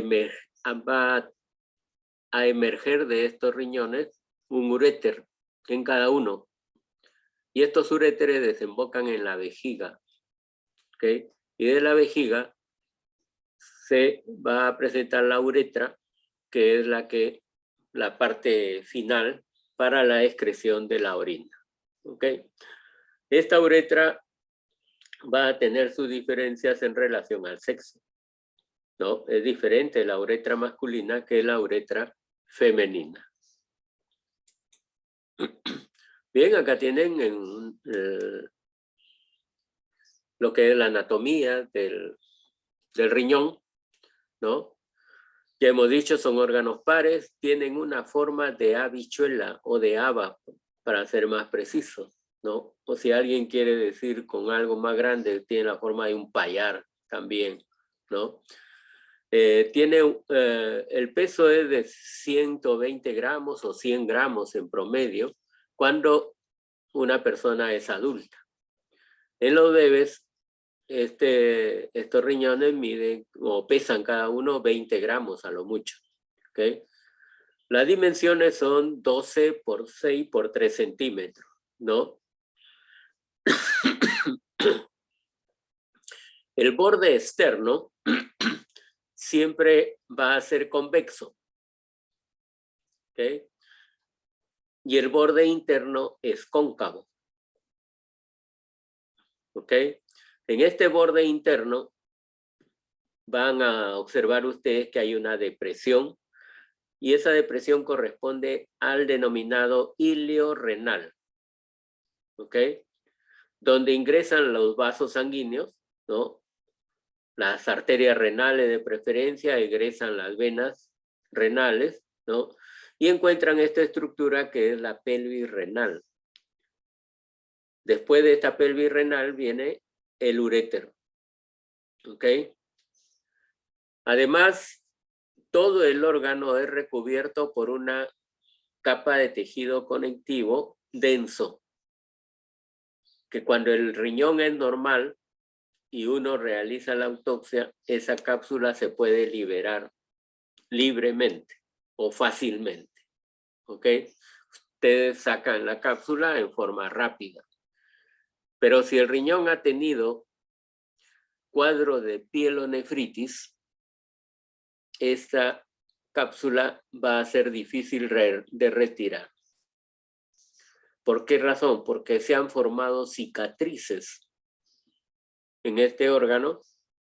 emerger de estos riñones un uréter en cada uno. Y estos uréteres desembocan en la vejiga, ¿ok? Y de la vejiga se va a presentar la uretra, que es la parte final para la excreción de la orina. ¿Ok? Esta uretra va a tener sus diferencias en relación al sexo, ¿no? Es diferente la uretra masculina que la uretra femenina. Bien, acá tienen lo que es la anatomía del riñón, ¿no? Ya hemos dicho, son órganos pares, tienen una forma de habichuela o de haba, para ser más preciso, ¿no? O si alguien quiere decir con algo más grande, tiene la forma de un payar también, ¿no? El peso es de 120 gramos o 100 gramos en promedio cuando una persona es adulta. En los bebés, estos riñones miden o pesan cada uno 20 gramos a lo mucho. ¿Okay? Las dimensiones son 12 por 6 por 3 centímetros, ¿no? El borde externo siempre va a ser convexo. ¿Okay? Y el borde interno es cóncavo. ¿Ok? En este borde interno van a observar ustedes que hay una depresión y esa depresión corresponde al denominado ilio renal. ¿Ok? Donde ingresan los vasos sanguíneos, ¿no? Las arterias renales de preferencia, ingresan las venas renales, ¿no? Y encuentran esta estructura que es la pelvis renal. Después de esta pelvis renal viene el urétero. ¿Ok? Además, todo el órgano es recubierto por una capa de tejido conectivo denso, que cuando el riñón es normal y uno realiza la autopsia, esa cápsula se puede liberar libremente o fácilmente. ¿Ok? Ustedes sacan la cápsula en forma rápida. Pero si el riñón ha tenido cuadro de pielonefritis, esta cápsula va a ser difícil de retirar. ¿Por qué razón? Porque se han formado cicatrices en este órgano,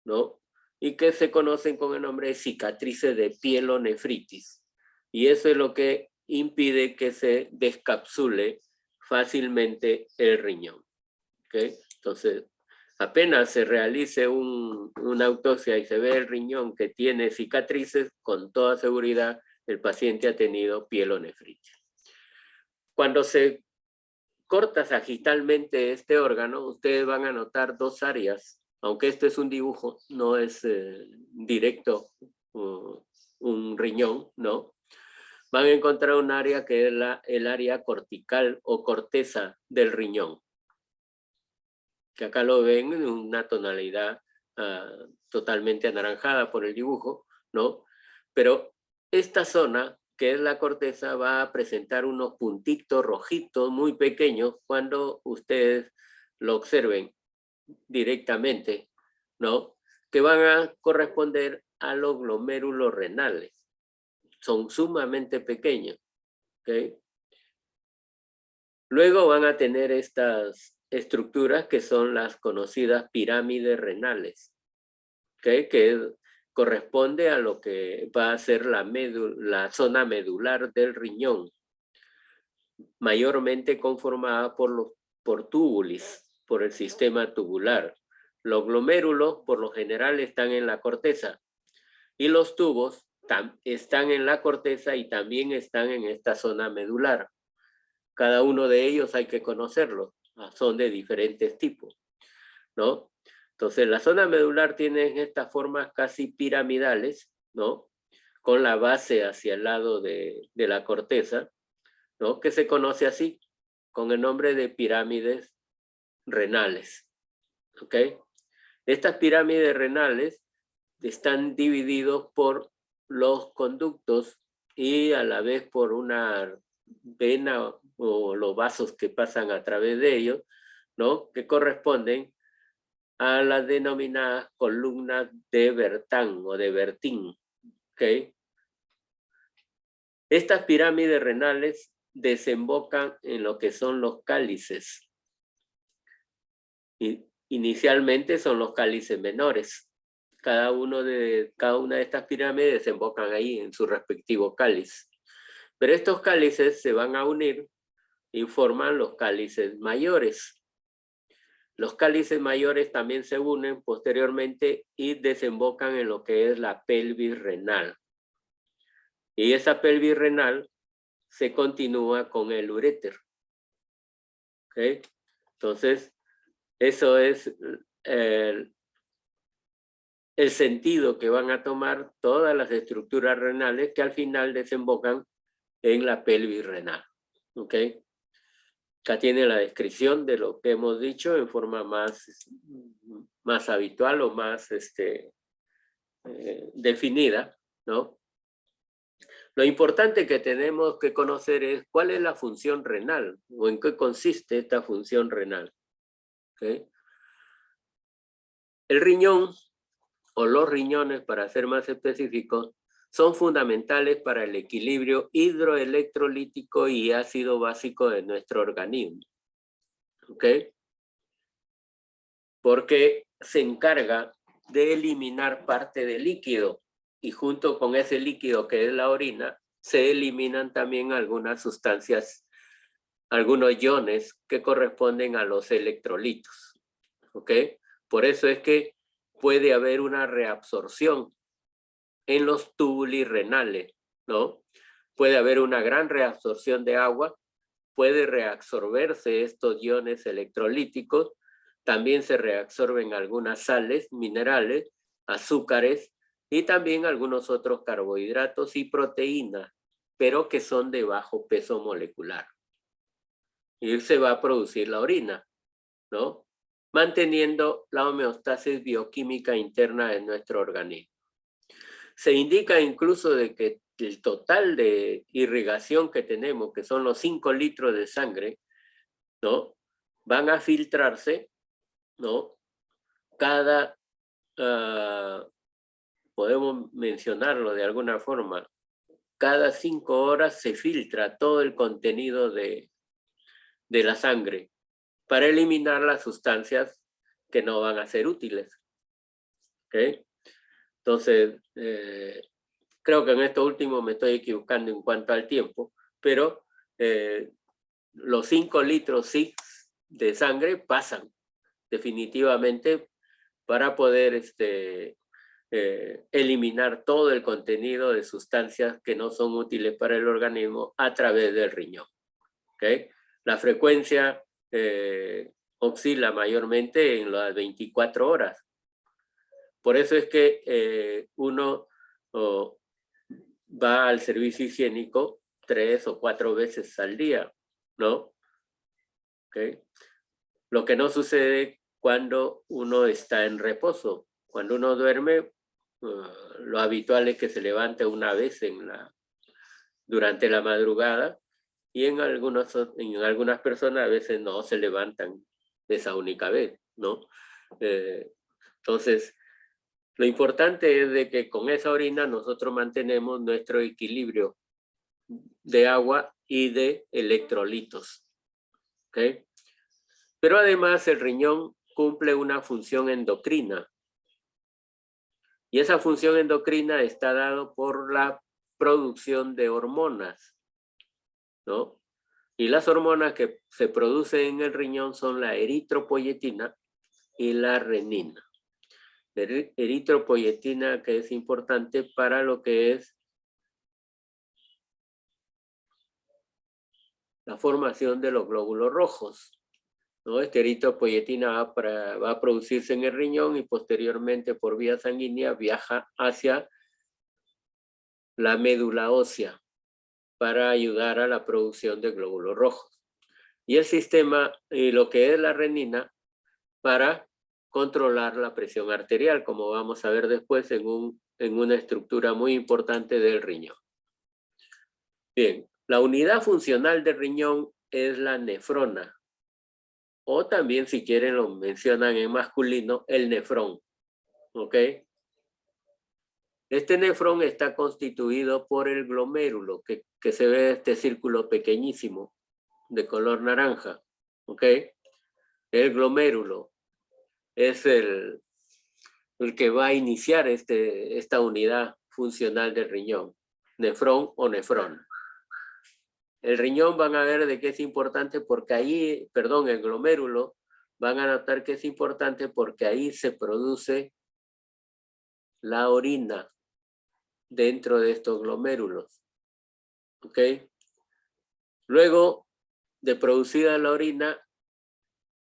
¿no? Y que se conocen con el nombre de cicatrices de pielonefritis. Y eso es lo que impide que se descapsule fácilmente el riñón. ¿Okay? Entonces, apenas se realice una autopsia y se ve el riñón que tiene cicatrices, con toda seguridad el paciente ha tenido pielonefritis. Cuando se corta sagitalmente este órgano, ustedes van a notar dos áreas, aunque este es un dibujo, no es directo un riñón, ¿no? Van a encontrar un área que es el área cortical o corteza del riñón, que acá lo ven en una tonalidad totalmente anaranjada por el dibujo, ¿no? Pero esta zona, que es la corteza, va a presentar unos puntitos rojitos muy pequeños cuando ustedes lo observen directamente, ¿no? Que van a corresponder a los glomérulos renales. Son sumamente pequeños, ¿ok? Luego van a tener estas estructuras que son las conocidas pirámides renales, ¿okay? Que corresponde a lo que va a ser la zona medular del riñón, mayormente conformada por túbulos, por el sistema tubular. Los glomérulos por lo general están en la corteza y los tubos están en la corteza y también están en esta zona medular. Cada uno de ellos hay que conocerlos, son de diferentes tipos, ¿no? Entonces, la zona medular tiene estas formas casi piramidales, ¿no? Con la base hacia el lado de la corteza, ¿no? Que se conoce así, con el nombre de pirámides renales, ¿ok? Estas pirámides renales están divididos por los conductos y a la vez por una vena o los vasos que pasan a través de ellos, ¿no? Que corresponden a las denominadas columnas de Bertin o de Bertin, ¿ok? Estas pirámides renales desembocan en lo que son los cálices. inicialmente son los cálices menores. Cada una de estas pirámides desembocan ahí en su respectivo cáliz. Pero estos cálices se van a unir y forman los cálices mayores. Los cálices mayores también se unen posteriormente y desembocan en lo que es la pelvis renal. Y esa pelvis renal se continúa con el uréter. ¿Okay? Entonces, eso es el sentido que van a tomar todas las estructuras renales que al final desembocan en la pelvis renal. ¿Ok? Acá tiene la descripción de lo que hemos dicho en forma más habitual o más definida, ¿no? Lo importante que tenemos que conocer es cuál es la función renal o en qué consiste esta función renal. ¿Okay? El riñón o los riñones, para ser más específicos, son fundamentales para el equilibrio hidroelectrolítico y ácido básico de nuestro organismo. ¿Ok? Porque se encarga de eliminar parte del líquido y junto con ese líquido que es la orina, se eliminan también algunas sustancias, algunos iones que corresponden a los electrolitos. ¿Ok? Por eso es que puede haber una reabsorción en los túbulos renales, ¿no? Puede haber una gran reabsorción de agua, puede reabsorberse estos iones electrolíticos, también se reabsorben algunas sales, minerales, azúcares y también algunos otros carbohidratos y proteínas, pero que son de bajo peso molecular. Y se va a producir la orina, ¿no? Manteniendo la homeostasis bioquímica interna de nuestro organismo. Se indica incluso de que el total de irrigación que tenemos, que son los 5 litros de sangre, ¿no? Van a filtrarse, ¿no? Podemos mencionarlo de alguna forma, cada 5 horas se filtra todo el contenido de la sangre para eliminar las sustancias que no van a ser útiles. ¿Okay? Entonces, creo que en esto último me estoy equivocando en cuanto al tiempo, pero los 5 litros de sangre pasan definitivamente para poder eliminar todo el contenido de sustancias que no son útiles para el organismo a través del riñón. ¿Okay? La frecuencia oscila mayormente en las 24 horas. Por eso es que uno va al servicio higiénico 3 o 4 veces al día, ¿no? ¿Okay? Lo que no sucede cuando uno está en reposo. Cuando uno duerme, lo habitual es que se levante una vez durante la madrugada y en algunas personas a veces no se levantan esa única vez, ¿no? Entonces, lo importante es de que con esa orina nosotros mantenemos nuestro equilibrio de agua y de electrolitos. ¿Okay? Pero además el riñón cumple una función endocrina. Y esa función endocrina está dada por la producción de hormonas, ¿no? Y las hormonas que se producen en el riñón son la eritropoyetina y la renina. Eritropoyetina, que es importante para lo que es la formación de los glóbulos rojos, ¿no? Esta eritropoyetina va a producirse en el riñón y posteriormente por vía sanguínea viaja hacia la médula ósea para ayudar a la producción de glóbulos rojos. Y el sistema, lo que es la renina, para controlar la presión arterial, como vamos a ver después en una estructura muy importante del riñón. Bien, la unidad funcional del riñón es la nefrona, o también si quieren lo mencionan en masculino, el nefrón. ¿Ok? Este nefrón está constituido por el glomérulo, que se ve este círculo pequeñísimo de color naranja. ¿Ok? El glomérulo. es el que va a iniciar esta unidad funcional del riñón, nefrón o nefrona. El riñón van a ver de qué es importante porque ahí, perdón, el glomérulo, van a notar que es importante porque ahí se produce la orina dentro de estos glomérulos. ¿Ok? Luego de producida la orina,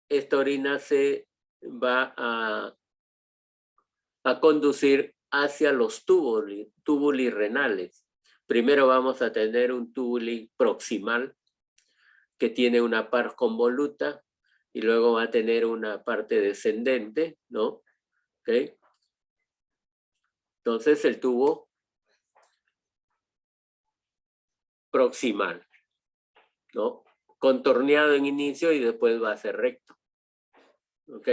esta orina se va a conducir hacia los túbulos renales. Primero vamos a tener un túbulo proximal que tiene una parte convoluta y luego va a tener una parte descendente, ¿no? ¿Ok? Entonces el tubo proximal, ¿no? Contorneado en inicio y después va a ser recto. ¿Ok?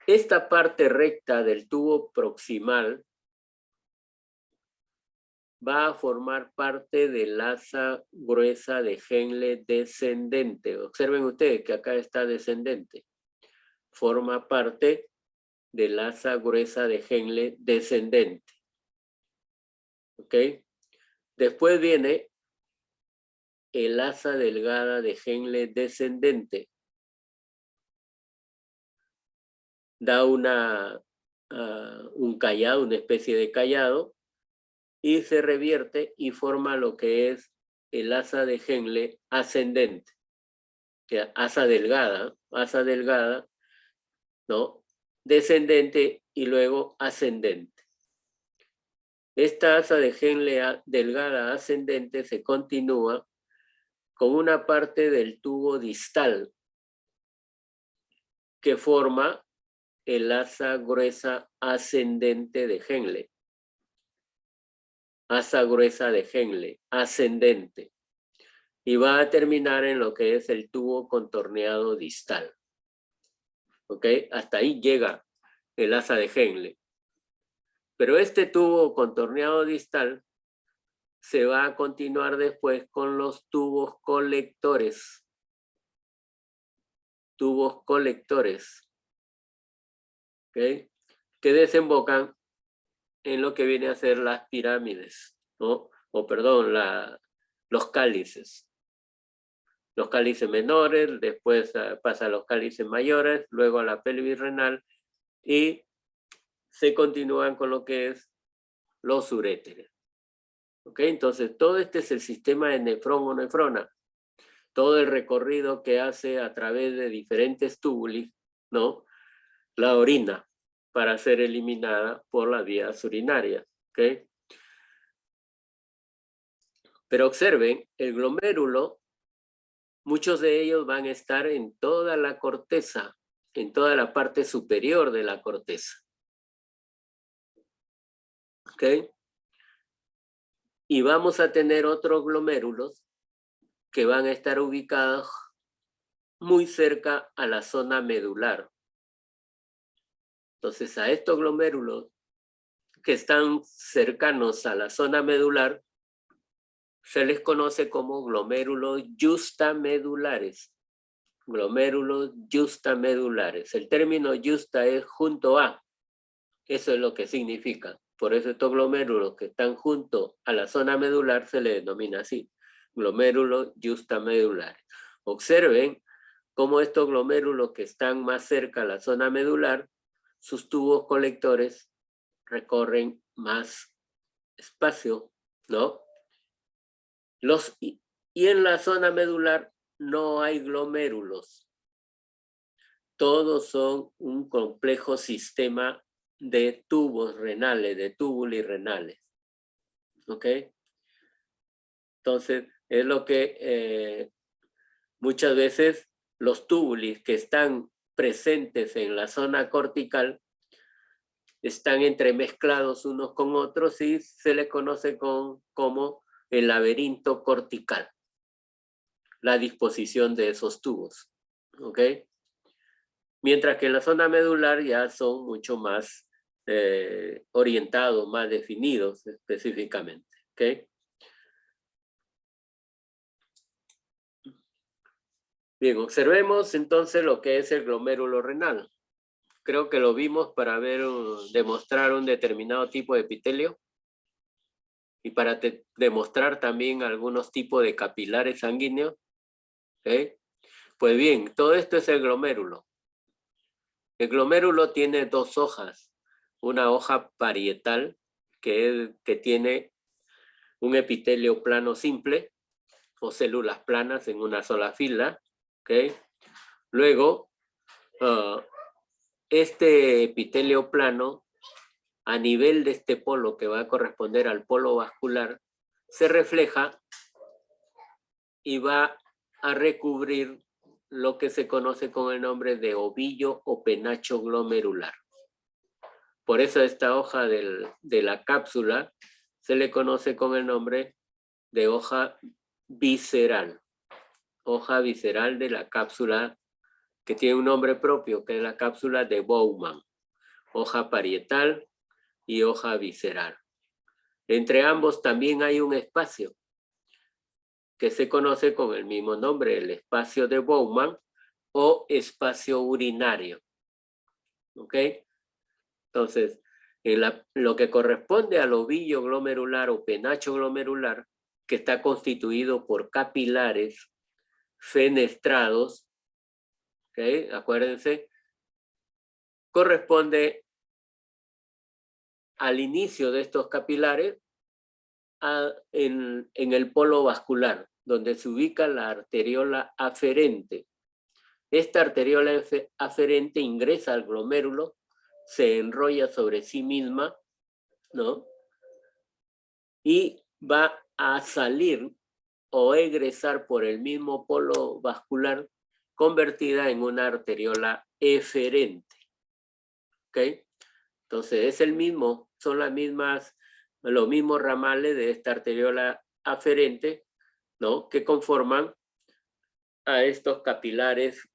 Esta parte recta del tubo proximal va a formar parte del asa gruesa de Henle descendente. Observen ustedes que acá está descendente. Forma parte del asa gruesa de Henle descendente. ¿Ok? Después viene el asa delgada de Henle descendente. Da un callado, una especie de callado, y se revierte y forma lo que es el asa de Henle ascendente. Que asa delgada, ¿no? Descendente y luego ascendente. Esta asa de Henle delgada ascendente se continúa con una parte del tubo distal que forma el asa gruesa ascendente de Henle. Asa gruesa de Henle, ascendente. Y va a terminar en lo que es el tubo contorneado distal. ¿Ok? Hasta ahí llega el asa de Henle. Pero este tubo contorneado distal se va a continuar después con los tubos colectores. Tubos colectores. ¿Ok? Que desembocan en lo que viene a ser las pirámides, ¿no? O perdón, los cálices. Los cálices menores, después pasa a los cálices mayores, luego a la pelvis renal y se continúan con lo que es los uréteres. ¿Ok? Entonces, todo este es el sistema de nefrón o nefrona. Todo el recorrido que hace a través de diferentes túbulos, ¿no? La orina para ser eliminada por las vías urinarias. ¿Ok? Pero observen, el glomérulo, muchos de ellos van a estar en toda la corteza, en toda la parte superior de la corteza. ¿Ok? Y vamos a tener otros glomérulos que van a estar ubicados muy cerca a la zona medular. Entonces, a estos glomérulos que están cercanos a la zona medular, se les conoce como glomérulos justamedulares. Glomérulos justamedulares. El término justa es junto a. Eso es lo que significa. Por eso estos glomérulos que están junto a la zona medular se le denomina así. Glomérulos justamedulares. Observen cómo estos glomérulos que están más cerca a la zona medular, sus tubos colectores recorren más espacio, ¿no? Y en la zona medular no hay glomérulos. Todos son un complejo sistema de tubos renales, de túbulos renales. ¿Ok? Entonces, es lo que muchas veces los túbulos que están presentes en la zona cortical están entremezclados unos con otros y se les conoce como el laberinto cortical, la disposición de esos tubos. ¿Ok? Mientras que en la zona medular ya son mucho más orientados, más definidos específicamente. ¿Ok? Bien, observemos entonces lo que es el glomérulo renal. Creo que lo vimos para demostrar un determinado tipo de epitelio y para demostrar también algunos tipos de capilares sanguíneos. ¿Okay? Pues bien, todo esto es el glomérulo. El glomérulo tiene dos hojas. Una hoja parietal que tiene un epitelio plano simple o células planas en una sola fila. ¿Okay? Luego, este epitelio plano, a nivel de este polo que va a corresponder al polo vascular, se refleja y va a recubrir lo que se conoce con el nombre de ovillo o penacho glomerular. Por eso esta hoja de la cápsula se le conoce con el nombre de hoja visceral. Hoja visceral de la cápsula que tiene un nombre propio, que es la cápsula de Bowman. Hoja parietal y hoja visceral. Entre ambos también hay un espacio que se conoce con el mismo nombre, el espacio de Bowman o espacio urinario. ¿Ok? Entonces, lo que corresponde al ovillo glomerular o penacho glomerular, que está constituido por capilares fenestrados, ¿ok? Acuérdense, corresponde al inicio de estos capilares en el polo vascular, donde se ubica la arteriola aferente. Esta arteriola aferente ingresa al glomérulo, se enrolla sobre sí misma, ¿no? Y va a salir o egresar por el mismo polo vascular, convertida en una arteriola eferente. ¿Ok? Entonces es son los mismos ramales de esta arteriola aferente, ¿no? Que conforman a estos capilares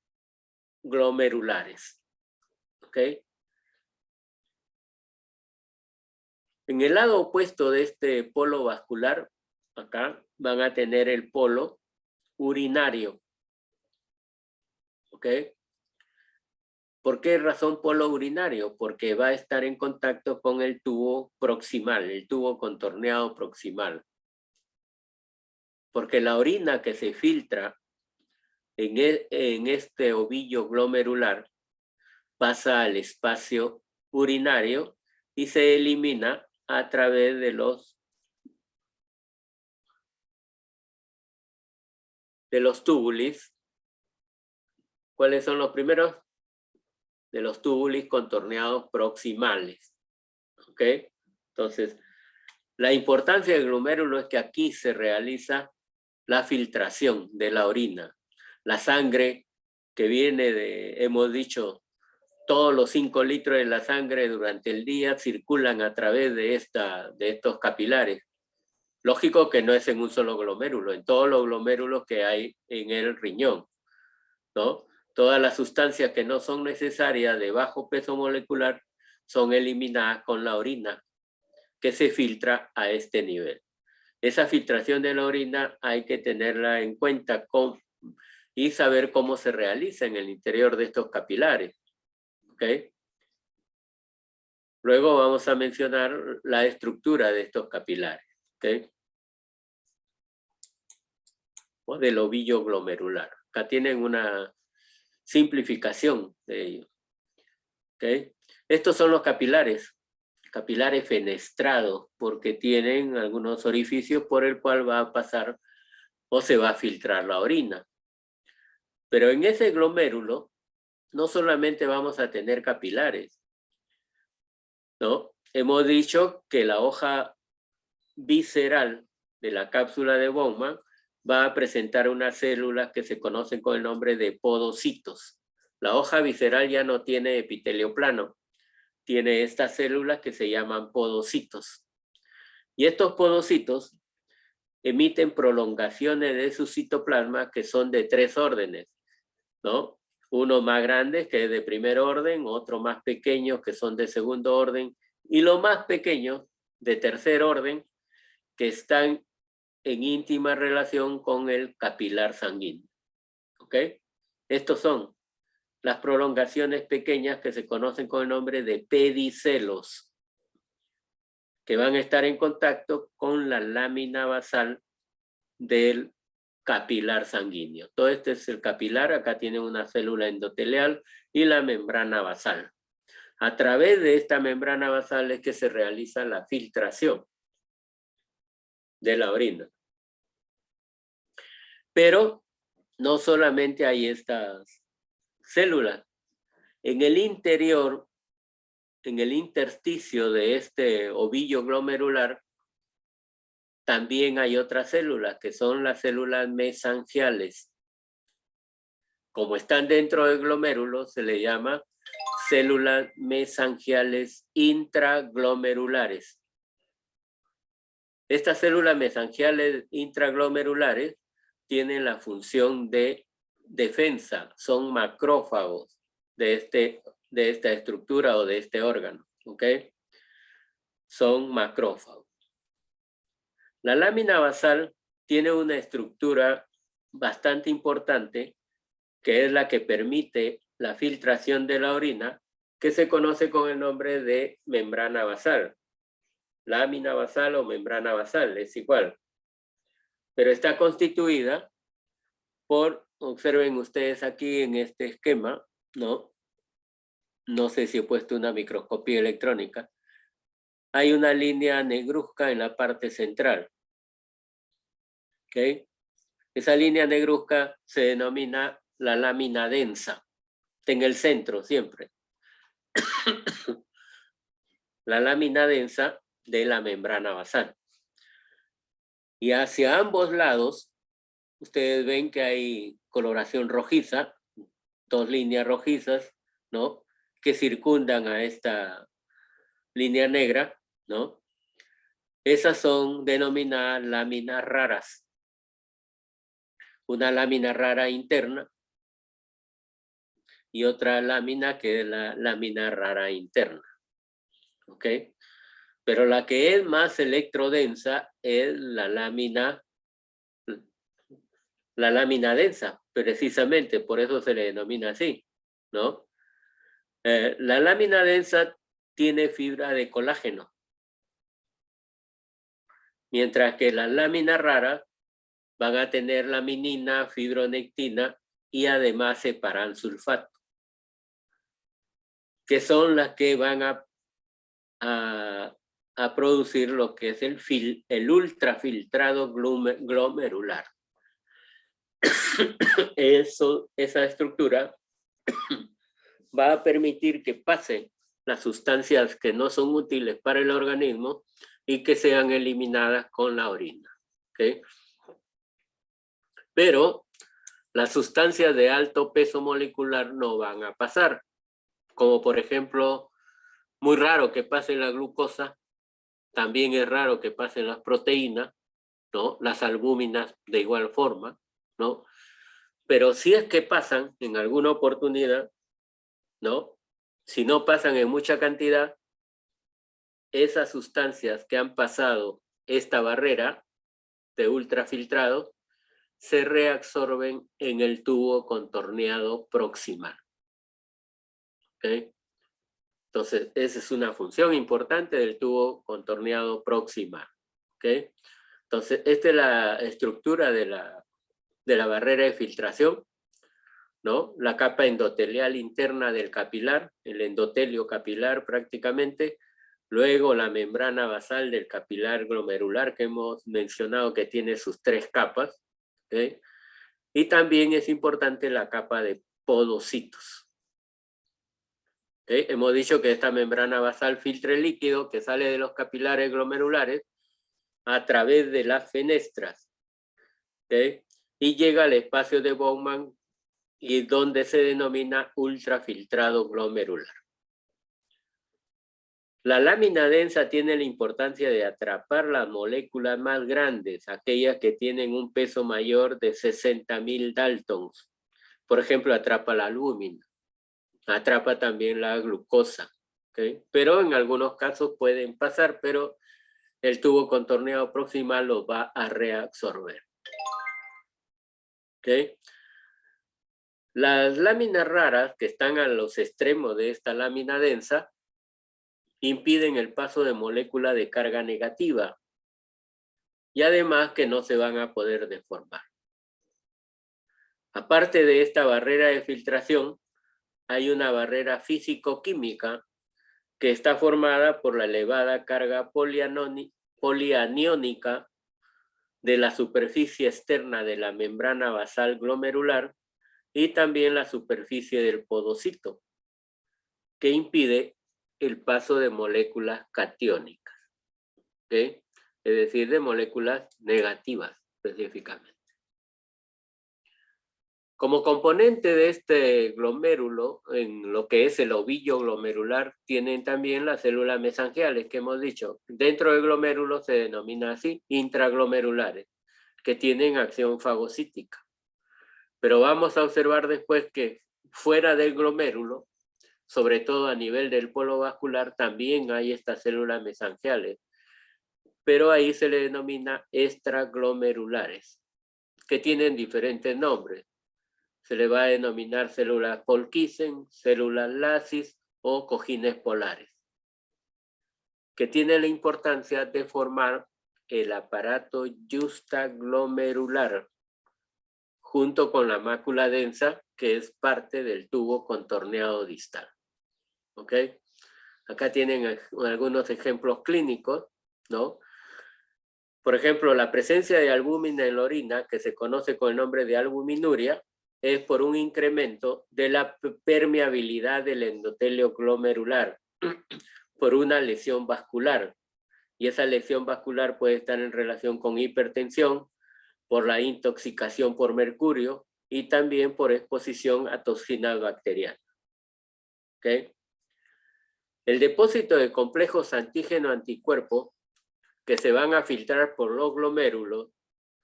glomerulares. ¿Ok? En el lado opuesto de este polo vascular, acá, van a tener el polo urinario. ¿Ok? ¿Por qué razón polo urinario? Porque va a estar en contacto con el tubo proximal, el tubo contorneado proximal. Porque la orina que se filtra en este ovillo glomerular pasa al espacio urinario y se elimina a través de los túbulis. ¿Cuáles son los primeros? De los túbulis contorneados proximales. ¿Ok? Entonces, la importancia del glomérulo es que aquí se realiza la filtración de la orina. La sangre que viene hemos dicho, todos los 5 litros de la sangre durante el día circulan a través de estos capilares. Lógico que no es en un solo glomérulo, en todos los glomérulos que hay en el riñón, ¿no? Todas las sustancias que no son necesarias de bajo peso molecular son eliminadas con la orina que se filtra a este nivel. Esa filtración de la orina hay que tenerla en cuenta y saber cómo se realiza en el interior de estos capilares. ¿Ok? Luego vamos a mencionar la estructura de estos capilares. ¿Ok? O del ovillo glomerular. Acá tienen una simplificación de ello. ¿Okay? Estos son los capilares fenestrados, porque tienen algunos orificios por el cual va a pasar o se va a filtrar la orina. Pero en ese glomérulo no solamente vamos a tener capilares, ¿no? Hemos dicho que la hoja visceral de la cápsula de Bowman va a presentar unas células que se conocen con el nombre de podocitos. La hoja visceral ya no tiene epitelio plano, tiene estas células que se llaman podocitos. Y estos podocitos emiten prolongaciones de su citoplasma que son de 3 órdenes, ¿no? Uno más grande, que es de primer orden, otro más pequeño, que son de segundo orden, y los más pequeños, de tercer orden, que están en íntima relación con el capilar sanguíneo. ¿Ok? Estos son las prolongaciones pequeñas que se conocen con el nombre de pedicelos, que van a estar en contacto con la lámina basal del capilar sanguíneo. Todo este es el capilar, acá tiene una célula endotelial y la membrana basal. A través de esta membrana basal es que se realiza la filtración de la orina. Pero no solamente hay estas células. En el interior, en el intersticio de este ovillo glomerular, también hay otras células, que son las células mesangiales. Como están dentro del glomérulo, se le llama células mesangiales intraglomerulares. Estas células mesangiales intraglomerulares tienen la función de defensa, son macrófagos de esta estructura o de este órgano, ¿ok? Son macrófagos. La lámina basal tiene una estructura bastante importante, que es la que permite la filtración de la orina, que se conoce con el nombre de membrana basal. Lámina basal o membrana basal, es igual. Pero está constituida por, observen ustedes aquí en este esquema, ¿no? No sé si he puesto una microscopía electrónica. Hay una línea negruzca en la parte central. ¿Ok? Esa línea negruzca se denomina la lámina densa. Está en el centro siempre. La lámina densa de la membrana basal. Y hacia ambos lados, ustedes ven que hay coloración rojiza, dos líneas rojizas, ¿no? Que circundan a esta línea negra, ¿no? Esas son denominadas láminas raras. Una lámina rara interna y otra lámina que es la lámina rara interna. ¿Ok? Pero la que es más electrodensa es la lámina densa, precisamente, por eso se le denomina así, ¿no? La lámina densa tiene fibra de colágeno, mientras que las láminas raras van a tener laminina, fibronectina y además heparansulfato, que son las que van a producir lo que es el ultrafiltrado glomerular. Esa estructura va a permitir que pasen las sustancias que no son útiles para el organismo y que sean eliminadas con la orina. ¿Okay? Pero las sustancias de alto peso molecular no van a pasar, como por ejemplo, muy raro que pase la glucosa, también es raro que pasen las proteínas, ¿no? Las albúminas de igual forma, ¿no? Pero si es que pasan en alguna oportunidad, ¿no? Si no pasan en mucha cantidad, esas sustancias que han pasado esta barrera de ultrafiltrado se reabsorben en el tubo contorneado proximal. ¿Okay? Entonces, esa es una función importante del tubo contorneado proximal. ¿Okay? Entonces, esta es la estructura de la barrera de filtración, ¿no? La capa endotelial interna del capilar, el endotelio capilar prácticamente, luego la membrana basal del capilar glomerular que hemos mencionado que tiene sus 3 capas, ¿okay? Y también es importante la capa de podocitos. ¿Okay? Hemos dicho que esta membrana basal filtra el líquido que sale de los capilares glomerulares a través de las fenestras, ¿okay? Y llega al espacio de Bowman y donde se denomina ultrafiltrado glomerular. La lámina densa tiene la importancia de atrapar las moléculas más grandes, aquellas que tienen un peso mayor de 60.000 Daltons. Por ejemplo, atrapa la albúmina, atrapa también la glucosa, ¿okay? Pero en algunos casos pueden pasar, pero el tubo contorneado proximal los va a reabsorber. ¿Okay? Las láminas raras que están a los extremos de esta lámina densa impiden el paso de moléculas de carga negativa y además que no se van a poder deformar. Aparte de esta barrera de filtración, hay una barrera físico-química que está formada por la elevada carga polianiónica de la superficie externa de la membrana basal glomerular y también la superficie del podocito, que impide el paso de moléculas catiónicas, ¿okay? Es decir, de moléculas negativas específicamente. Como componente de este glomérulo, en lo que es el ovillo glomerular, tienen también las células mesangiales que hemos dicho. Dentro del glomérulo se denomina así, intraglomerulares, que tienen acción fagocítica. Pero vamos a observar después que fuera del glomérulo, sobre todo a nivel del polo vascular, también hay estas células mesangiales, pero ahí se le denomina extraglomerulares, que tienen diferentes nombres. Se le va a denominar células Purkinje, células Lasis o cojines polares, que tienen la importancia de formar el aparato justaglomerular, junto con la mácula densa, que es parte del tubo contorneado distal. ¿Ok? Acá tienen algunos ejemplos clínicos, ¿no? Por ejemplo, la presencia de albúmina en la orina, que se conoce con el nombre de albuminuria, es por un incremento de la permeabilidad del endotelio glomerular por una lesión vascular. Y esa lesión vascular puede estar en relación con hipertensión, por la intoxicación por mercurio y también por exposición a toxinas bacterianas. ¿Okay? El depósito de complejos antígeno-anticuerpo que se van a filtrar por los glomérulos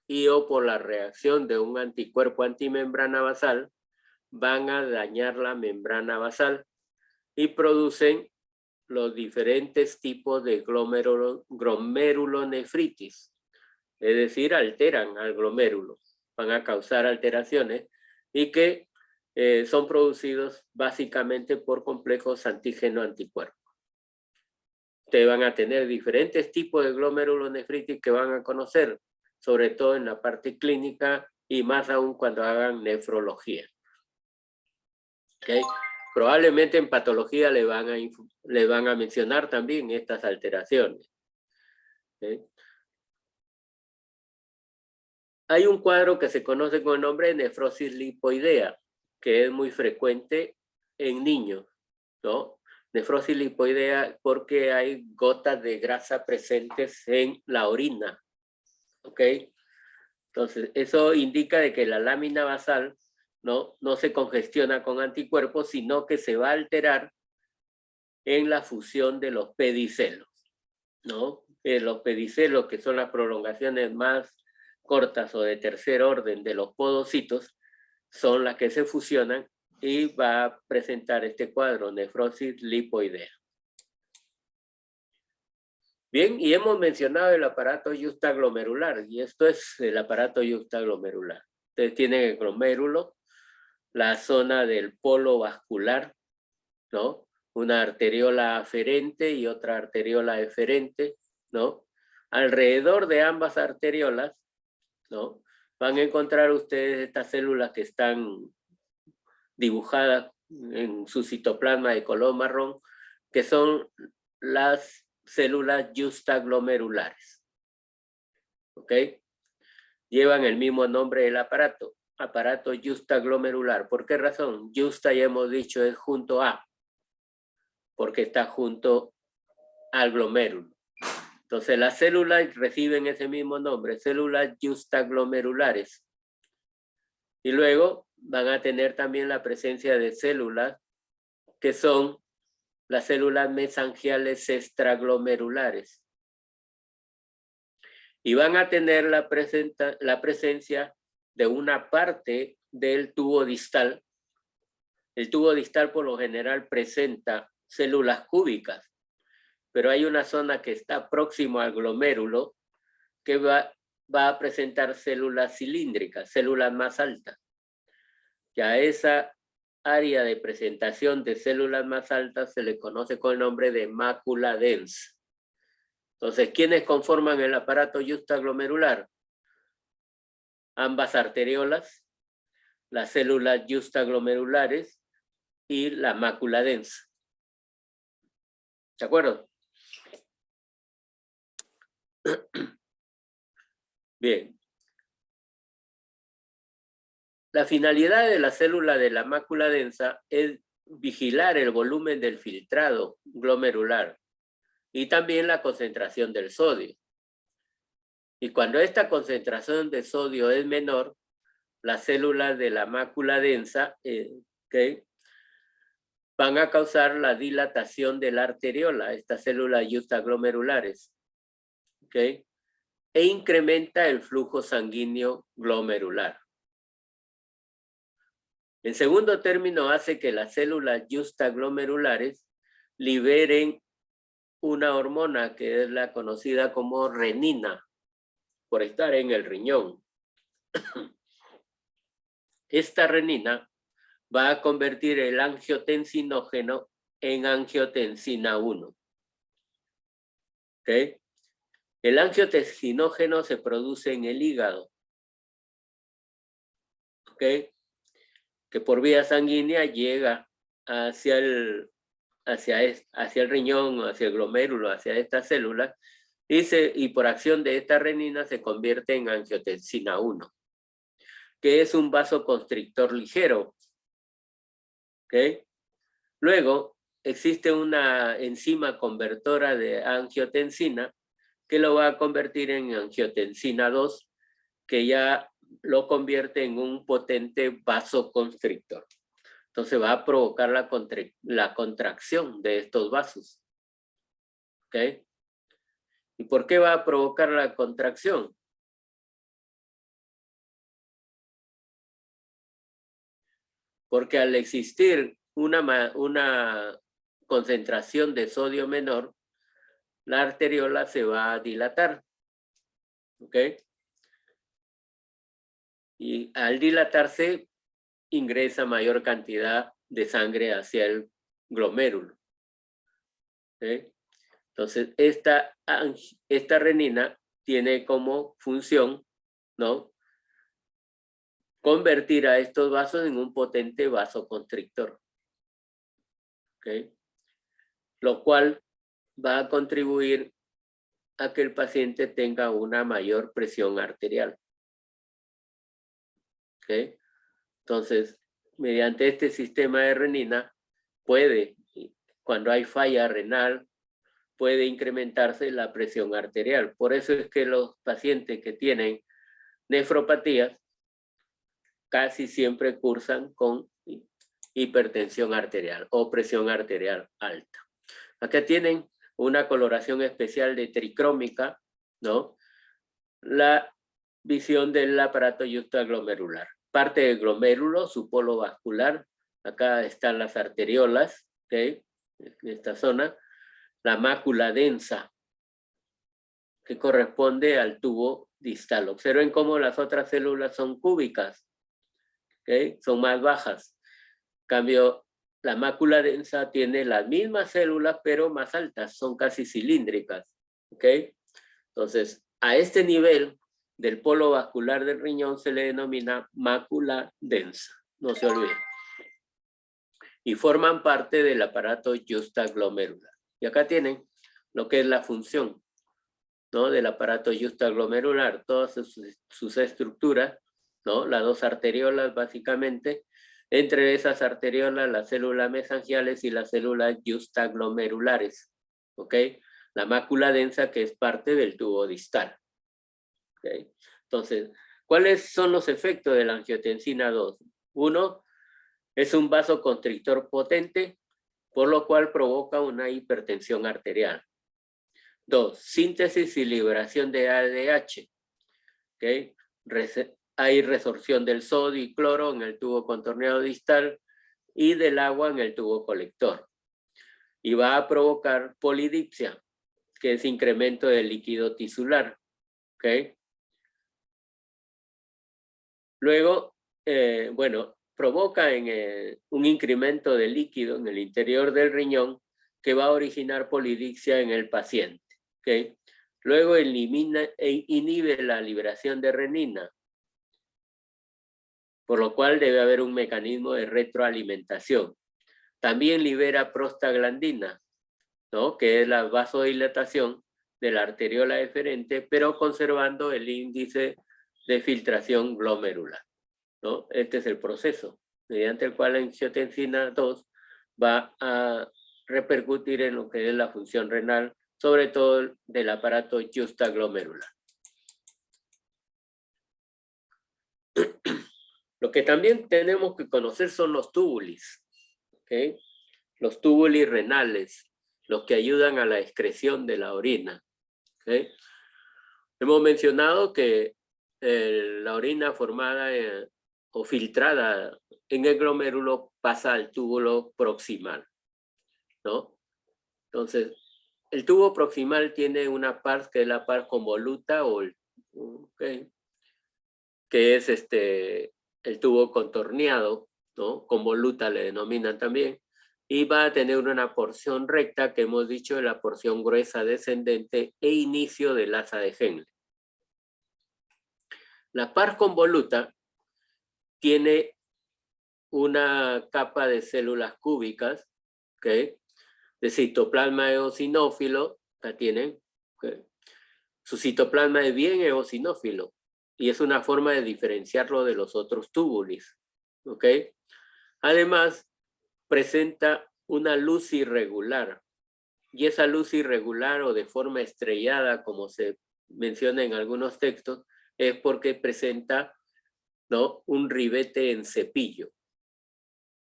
y o por la reacción de un anticuerpo antimembrana basal, van a dañar la membrana basal y producen los diferentes tipos de glomerulonefritis, es decir, alteran al glomérulo, van a causar alteraciones y que son producidos básicamente por complejos antígeno-anticuerpo. Ustedes van a tener diferentes tipos de glomerulonefritis que van a conocer, sobre todo en la parte clínica y más aún cuando hagan nefrología. ¿Okay? Probablemente en patología le van a mencionar también estas alteraciones. ¿Okay? Hay un cuadro que se conoce con el nombre de nefrosis lipoidea, que es muy frecuente en niños, ¿no? Nefrosis lipoidea porque hay gotas de grasa presentes en la orina. ¿Ok? Entonces, eso indica de que la lámina basal no se congestiona con anticuerpos, sino que se va a alterar en la fusión de los pedicelos, ¿no? Los pedicelos, que son las prolongaciones más cortas o de tercer orden de los podocitos, son las que se fusionan y va a presentar este cuadro, nefrosis lipoidea. Bien, y hemos mencionado el aparato justaglomerular, y esto es el aparato justaglomerular. Ustedes tienen el glomérulo, la zona del polo vascular, ¿no? Una arteriola aferente y otra arteriola eferente, ¿no? Alrededor de ambas arteriolas, ¿no? Van a encontrar ustedes estas células que están dibujadas en su citoplasma de color marrón, que son las células justaglomerulares. ¿Ok? Llevan el mismo nombre del aparato justaglomerular. ¿Por qué razón? Justa, ya hemos dicho, es junto a, porque está junto al glomérulo. Entonces las células reciben ese mismo nombre, células justaglomerulares. Y luego van a tener también la presencia de células que son las células mesangiales extraglomerulares. Y van a tener la presencia de una parte del tubo distal. El tubo distal por lo general presenta células cúbicas, pero hay una zona que está próximo al glomérulo que va a presentar células cilíndricas, células más altas. que a esa área de presentación de células más altas se le conoce con el nombre de mácula densa. Entonces, ¿quiénes conforman el aparato justaglomerular? Ambas arteriolas, las células justaglomerulares y la mácula densa. ¿De acuerdo? Bien. La finalidad de la célula de la mácula densa es vigilar el volumen del filtrado glomerular y también la concentración del sodio. Y cuando esta concentración de sodio es menor, las células de la mácula densa van a causar la dilatación de la arteriola, estas células justaglomerulares, e incrementa el flujo sanguíneo glomerular. En segundo término, hace que las células justaglomerulares liberen una hormona que es la conocida como renina, por estar en el riñón. Esta renina va a convertir el angiotensinógeno en angiotensina 1. El angiotensinógeno se produce en el hígado. Que por vía sanguínea llega hacia el riñón, hacia el glomérulo, hacia estas células, y por acción de esta renina se convierte en angiotensina 1, que es un vasoconstrictor ligero. Luego, existe una enzima convertora de angiotensina que lo va a convertir en angiotensina 2, que ya lo convierte en un potente vasoconstrictor. Entonces va a provocar la contracción de estos vasos. ¿Y por qué va a provocar la contracción? Porque al existir una concentración de sodio menor, la arteriola se va a dilatar. Y al dilatarse, ingresa mayor cantidad de sangre hacia el glomérulo. Entonces, esta renina tiene como función, ¿no?, convertir a estos vasos en un potente vasoconstrictor. Lo cual va a contribuir a que el paciente tenga una mayor presión arterial. Entonces, mediante este sistema de renina, cuando hay falla renal, puede incrementarse la presión arterial. Por eso es que los pacientes que tienen nefropatías casi siempre cursan con hipertensión arterial o presión arterial alta. Acá tienen una coloración especial de tricrómica, ¿no? La visión del aparato justaglomerular. Parte del glomérulo, su polo vascular. Acá están las arteriolas, en esta zona. La mácula densa, que corresponde al tubo distal. Observen cómo las otras células son cúbicas, son más bajas. En cambio, la mácula densa tiene las mismas células, pero más altas, son casi cilíndricas. Entonces, a este nivel del polo vascular del riñón se le denomina mácula densa, no se olviden. Y forman parte del aparato justaglomerular. Y acá tienen lo que es la función, ¿no?, del aparato justaglomerular, todas sus estructuras, ¿no? Las dos arteriolas básicamente, entre esas arteriolas las células mesangiales y las células justaglomerulares, la mácula densa, que es parte del tubo distal. Entonces, ¿cuáles son los efectos de la angiotensina 2? Uno, es un vasoconstrictor potente, por lo cual provoca una hipertensión arterial. 2, síntesis y liberación de ADH. Hay resorción del sodio y cloro en el tubo contorneado distal y del agua en el tubo colector. Y va a provocar polidipsia, que es incremento del líquido tisular. Luego, bueno, provoca un incremento de líquido en el interior del riñón que va a originar polidipsia en el paciente. ¿Okay? Luego elimina e inhibe la liberación de renina, por lo cual debe haber un mecanismo de retroalimentación. También libera prostaglandina, ¿no? Que es la vasodilatación de la arteriola deferente, pero conservando el índice de filtración glomerular, ¿no? Este es el proceso, mediante el cual la angiotensina 2 va a repercutir en lo que es la función renal, sobre todo del aparato justaglomerular. Lo que también tenemos que conocer son los túbulis, ¿okay? Los túbulis renales, los que ayudan a la excreción de la orina. ¿Okay? Hemos mencionado que la orina formada o filtrada en el glomérulo pasa al túbulo proximal, ¿no? Entonces, el tubo proximal tiene una parte que es la parte convoluta, ¿okay? Que es el tubo contorneado, ¿no? Convoluta le denominan también, y va a tener una porción recta que hemos dicho de la porción gruesa descendente e inicio del asa de Henle. La par convoluta tiene una capa de células cúbicas, ¿okay? De citoplasma eosinófilo, la tienen, ¿okay? Su citoplasma es bien eosinófilo y es una forma de diferenciarlo de los otros túbulis, ¿ok? Además, presenta una luz irregular, y esa luz irregular o de forma estrellada, como se menciona en algunos textos, es porque presenta, ¿no?, un ribete en cepillo,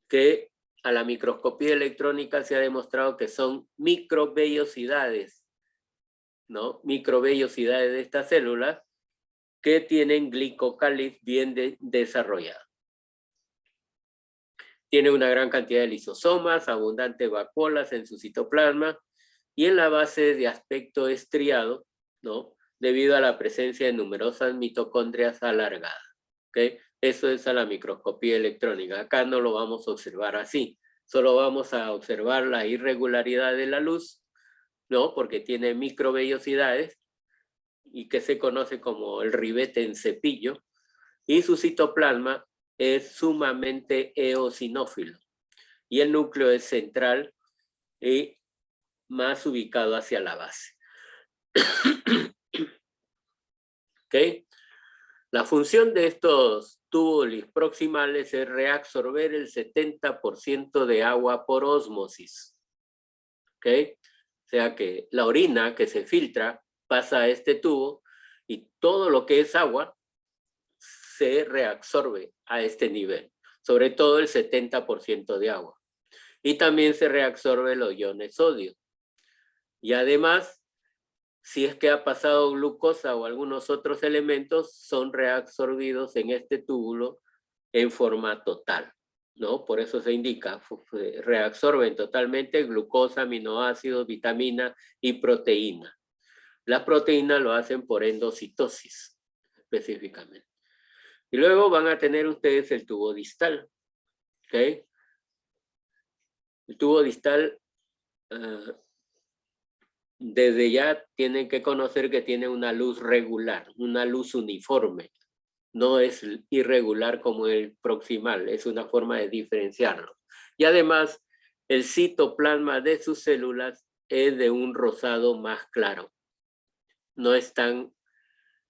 que a la microscopía electrónica se ha demostrado que son microvellosidades, ¿no? Microvellosidades de estas células que tienen glicocáliz bien desarrollada. Tiene una gran cantidad de lisosomas, abundantes vacuolas en su citoplasma y en la base de aspecto estriado, ¿no?, debido a la presencia de numerosas mitocondrias alargadas. ¿Okay? Eso es a la microscopía electrónica. Acá no lo vamos a observar así. Solo vamos a observar la irregularidad de la luz, ¿no?, porque tiene microvellosidades y que se conoce como el ribete en cepillo, y su citoplasma es sumamente eosinófilo y el núcleo es central y más ubicado hacia la base. ¿Okay? La función de estos túbulos proximales es reabsorber el 70% de agua por ósmosis. ¿Okay? O sea que la orina que se filtra pasa a este tubo y todo lo que es agua se reabsorbe a este nivel, sobre todo el 70% de agua. Y también se reabsorbe los iones sodio. Y además, si es que ha pasado glucosa o algunos otros elementos, son reabsorbidos en este túbulo en forma total, ¿no? Por eso se indica, reabsorben totalmente glucosa, aminoácidos, vitamina y proteína. Las proteínas lo hacen por endocitosis, específicamente. Y luego van a tener ustedes el tubo distal, ¿ok? El tubo distal, desde ya tienen que conocer que tiene una luz regular, una luz uniforme. No es irregular como el proximal, es una forma de diferenciarlo. Y además, el citoplasma de sus células es de un rosado más claro. No es tan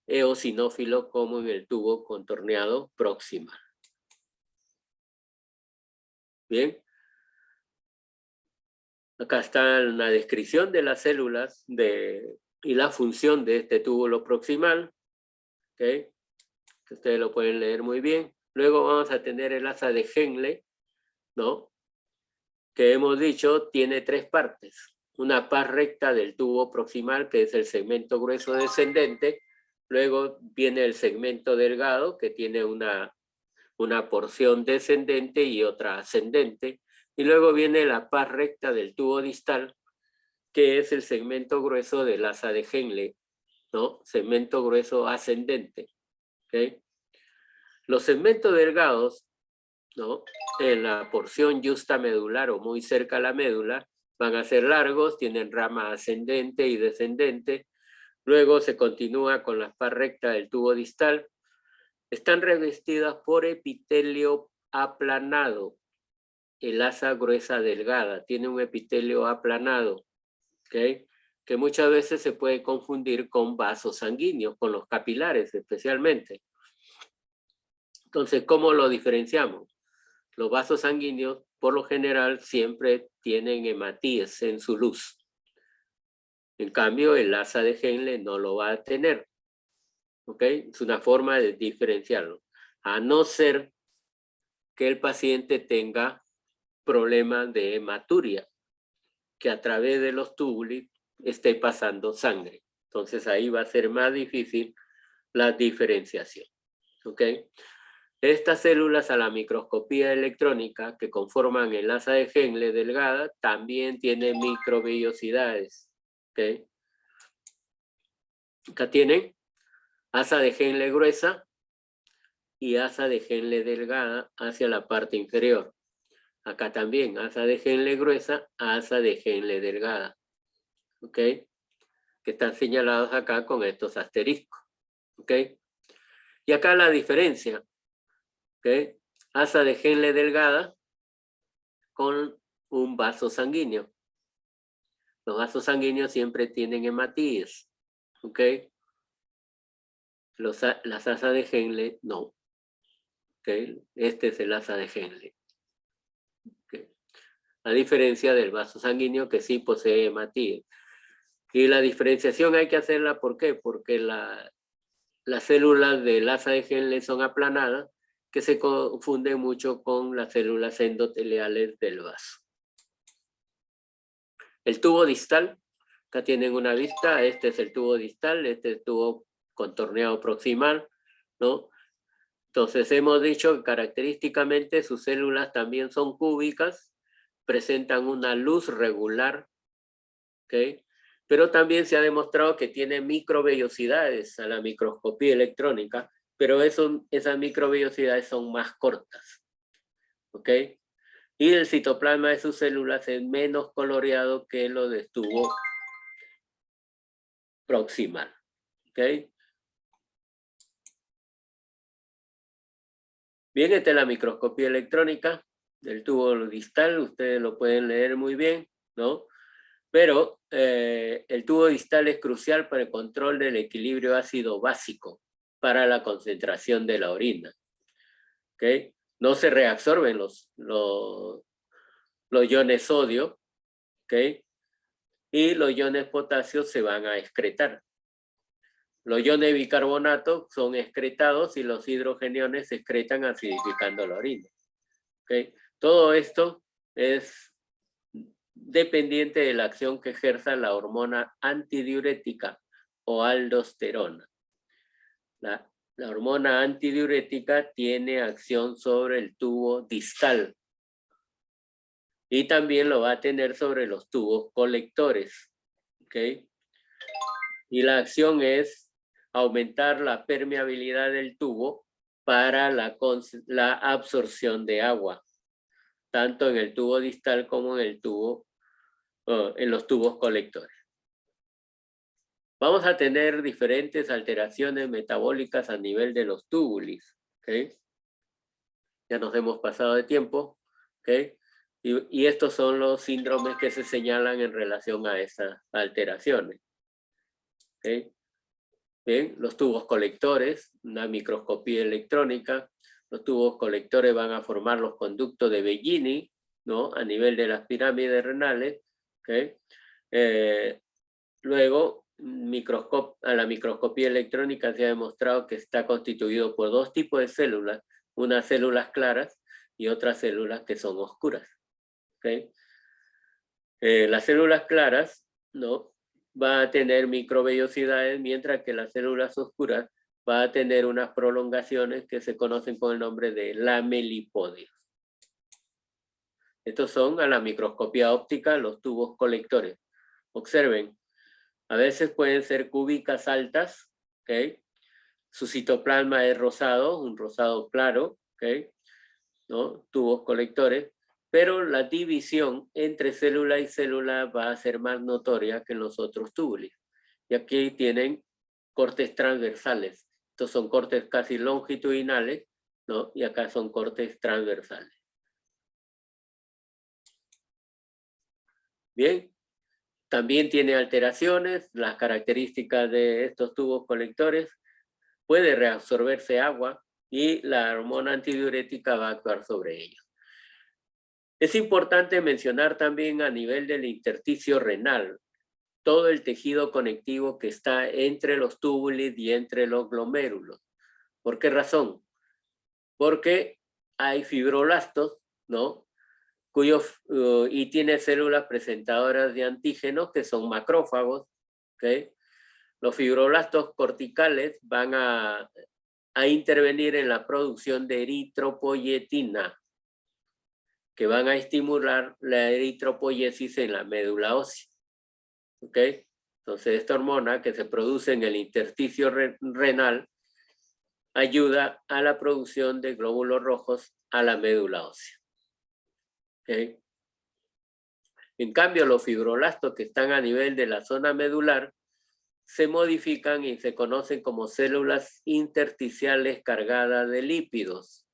eosinófilo como en el tubo contorneado proximal. Bien. Acá está una descripción de las células y la función de este túbulo proximal. ¿Okay? Ustedes lo pueden leer muy bien. Luego vamos a tener el asa de Henle, ¿no?, que hemos dicho tiene tres partes. Una parte recta del tubo proximal, que es el segmento grueso descendente. Luego viene el segmento delgado, que tiene una porción descendente y otra ascendente. Y luego viene la parte recta del tubo distal, que es el segmento grueso del asa de Henle, ¿no? Segmento grueso ascendente. ¿Okay? Los segmentos delgados ¿no? En la porción justa medular o muy cerca a la médula, van a ser largos, tienen rama ascendente y descendente. Luego se continúa con la par recta del tubo distal. Están revestidas por epitelio aplanado. El asa gruesa delgada tiene un epitelio aplanado, ¿ok? Que muchas veces se puede confundir con vasos sanguíneos, con los capilares especialmente. Entonces, ¿cómo lo diferenciamos? Los vasos sanguíneos, por lo general, siempre tienen hematíes en su luz. En cambio, el asa de Henle no lo va a tener. ¿Ok? Es una forma de diferenciarlo. A no ser que el paciente tenga problemas de hematuria, que a través de los túbulos esté pasando sangre. Entonces ahí va a ser más difícil la diferenciación. ¿Ok? Estas células a la microscopía electrónica que conforman el asa de Henle delgada también tienen microvellosidades. ¿Ok? Acá tienen asa de Henle gruesa y asa de Henle delgada hacia la parte inferior. Acá también asa de Henle gruesa, asa de Henle delgada. ¿Ok? Que están señalados acá con estos asteriscos. ¿Ok? Y acá la diferencia. ¿Ok? Asa de Henle delgada con un vaso sanguíneo. Los vasos sanguíneos siempre tienen hematíes. ¿Ok? Las asas de Henle no. ¿Ok? Este es el asa de Henle. ¿Ok? A diferencia del vaso sanguíneo que sí posee hematíes. Y la diferenciación hay que hacerla, ¿por qué? Porque las células del asa de Henle son aplanadas, que se confunden mucho con las células endoteliales del vaso. El tubo distal, acá tienen una vista, este es el tubo distal, este es el tubo contorneado proximal, ¿no? Entonces hemos dicho que característicamente sus células también son cúbicas, presentan una luz regular, ¿ok? Pero también se ha demostrado que tiene microvellosidades a la microscopía electrónica, pero esas microvellosidades son más cortas, ¿ok? Y el citoplasma de sus células es menos coloreado que lo de tubo proximal, ¿ok? Bien, esta es la microscopía electrónica del tubo distal, ustedes lo pueden leer muy bien, ¿no? Pero el tubo distal es crucial para el control del equilibrio ácido básico para la concentración de la orina. ¿Okay? No se reabsorben los iones sodio, ¿okay? Y los iones potasio se van a excretar. Los iones bicarbonato son excretados y los hidrogeniones se excretan acidificando la orina. ¿Okay? Todo esto es dependiente de la acción que ejerza la hormona antidiurética o aldosterona. La hormona antidiurética tiene acción sobre el tubo distal y también lo va a tener sobre los tubos colectores. ¿Okay? Y la acción es aumentar la permeabilidad del tubo para la absorción de agua, tanto en el tubo distal como en los tubos colectores. Vamos a tener diferentes alteraciones metabólicas a nivel de los túbulos. ¿Okay? Ya nos hemos pasado de tiempo. ¿Okay? Y estos son los síndromes que se señalan en relación a esas alteraciones. ¿Okay? Bien, los tubos colectores, una microscopía electrónica. Los tubos colectores van a formar los conductos de Bellini, ¿no? A nivel de las pirámides renales. ¿Okay? Luego, a la microscopía electrónica se ha demostrado que está constituido por dos tipos de células, unas células claras y otras células que son oscuras. ¿Okay? Las células claras, ¿no? Va a tener microvellosidades, mientras que las células oscuras va a tener unas prolongaciones que se conocen con el nombre de lamelipodios. Estos son a la microscopía óptica los tubos colectores. Observen, a veces pueden ser cúbicas altas, ¿ok? Su citoplasma es rosado, un rosado claro, ¿ok? ¿no? Tubos colectores, pero la división entre célula y célula va a ser más notoria que en los otros túbulos. Y aquí tienen cortes transversales. Estos son cortes casi longitudinales, ¿no? Y acá son cortes transversales. Bien. También tiene alteraciones. Las características de estos tubos colectores: puede reabsorberse agua y la hormona antidiurética va a actuar sobre ellos. Es importante mencionar también a nivel del intersticio renal todo el tejido conectivo que está entre los túbulos y entre los glomérulos. ¿Por qué razón? Porque hay fibroblastos, ¿no? Y tiene células presentadoras de antígenos que son macrófagos, ¿ok? Los fibroblastos corticales van a intervenir en la producción de eritropoyetina, que van a estimular la eritropoyesis en la médula ósea. ¿Ok? Entonces, esta hormona que se produce en el intersticio renal ayuda a la producción de glóbulos rojos a la médula ósea. ¿Ok? En cambio, los fibroblastos que están a nivel de la zona medular se modifican y se conocen como células intersticiales cargadas de lípidos.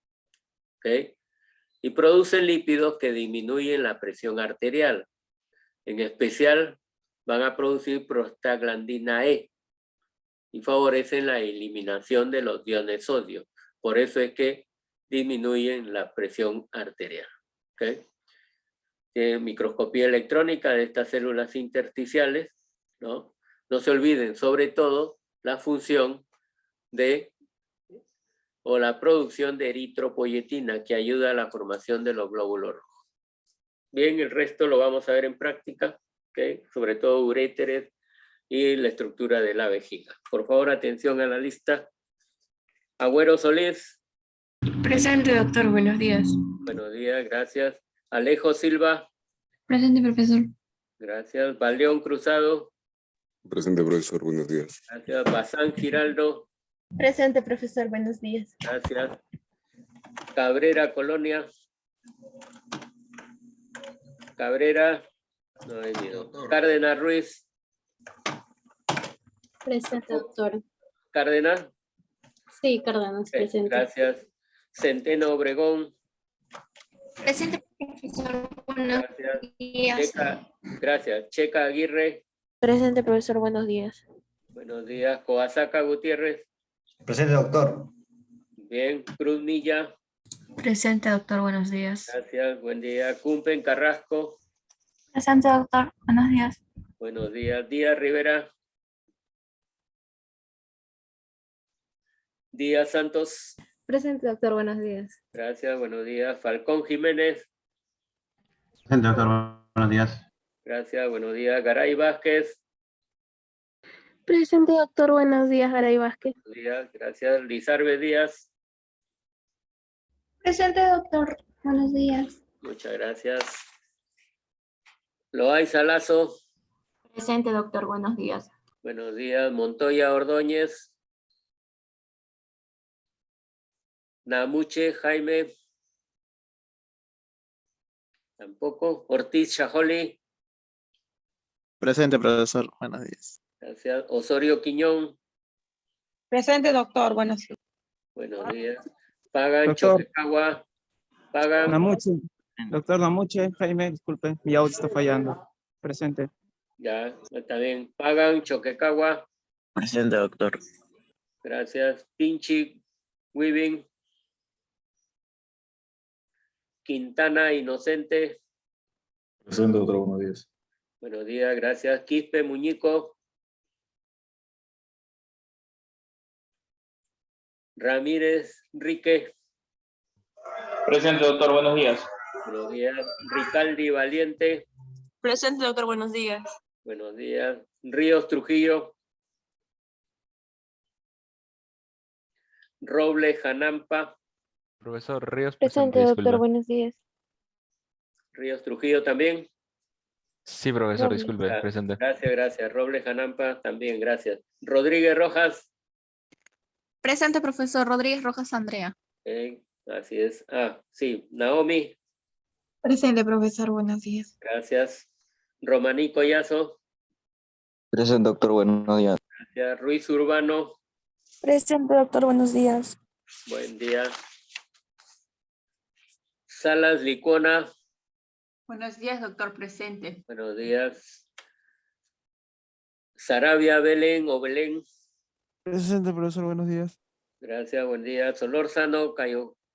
¿Ok? Y producen lípidos que disminuyen la presión arterial. En especial, van a producir prostaglandina E y favorecen la eliminación de los iones sodio. Por eso es que disminuyen la presión arterial. ¿Okay? Tienen microscopía electrónica de estas células intersticiales, ¿no? No se olviden, sobre todo, la función o la producción de eritropoyetina, que ayuda a la formación de los glóbulos rojos. Bien, el resto lo vamos a ver en práctica, ¿okay? Sobre todo uréteres y la estructura de la vejiga. Por favor, atención a la lista. Agüero Solís. Presente, doctor. Buenos días. Buenos días, gracias. Alejo Silva. Presente, profesor. Gracias. Valdeón Cruzado. Presente, profesor. Buenos días. Gracias. Bazán Giraldo. Presente, profesor. Buenos días. Gracias. Cabrera Colonia. Cabrera. No he venido. Cárdenas Ruiz. Presente, doctor. Cárdenas. Sí, Cárdenas, presente. Gracias. Centeno Obregón. Presente, profesor. Buenos Gracias. días. Gracias. Checa Aguirre. Presente, profesor. Buenos días. Buenos días. Coasaca Gutiérrez. Presente, doctor. Bien. Cruz Milla. Presente, doctor. Buenos días. Gracias. Buen día. Cumpen Carrasco. Presente, doctor. Buenos días. Buenos días. Díaz Rivera. Díaz Santos. Presente, doctor. Buenos días. Gracias. Buenos días. Falcón Jiménez. Presente, doctor. Buenos días. Gracias. Buenos días. Garay Vázquez. Presente, doctor. Buenos días, Garay Vázquez. Buenos días. Gracias. Lizarbe Díaz. Presente, doctor. Buenos días. Muchas gracias. Loaiza Lazo. Presente, doctor. Buenos días. Buenos días. Montoya Ordóñez. Namuche Jaime. Tampoco. Ortiz Chajoli. Presente, profesor. Buenos días. Gracias. Osorio Quiñón. Presente, doctor. Buenos días. Buenos días. Pagan Doctor. Choquecagua. Pagan. Namuche. Doctor Namuche, Jaime, disculpe, mi audio está fallando. Presente. Ya, está bien. Pagan Choquecagua. Presente, doctor. Gracias. Pinchi Weaving. Quintana Inocente. Presente, doctor. Buenos días. Buenos días, gracias. Quispe Muñico. Ramírez Rique. Presente, doctor. Buenos días. Buenos días. Ricaldi Valiente. Presente, doctor. Buenos días. Buenos días. Ríos Trujillo. Robles Janampa. Profesor Ríos, Presente, doctor. Buenos días. Ríos Trujillo también. Sí, profesor, Robles. disculpe, presente. Gracias, gracias. Robles Janampa también, gracias. Rodríguez Rojas. Presente, profesor. Rodríguez Rojas Andrea. Así es. Ah, sí, Naomi, Presente, profesor. Buenos días. gracias. Romaní Collazo, Presente, doctor. Buenos días. gracias. Ruiz Urbano, Presente, doctor, buenos días. buen día. Salas Licona, Buenos días, doctor. Presente. buenos días. Sarabia Belén o Belén, Presente, profesor, buenos días. gracias, buen día. Solórzano,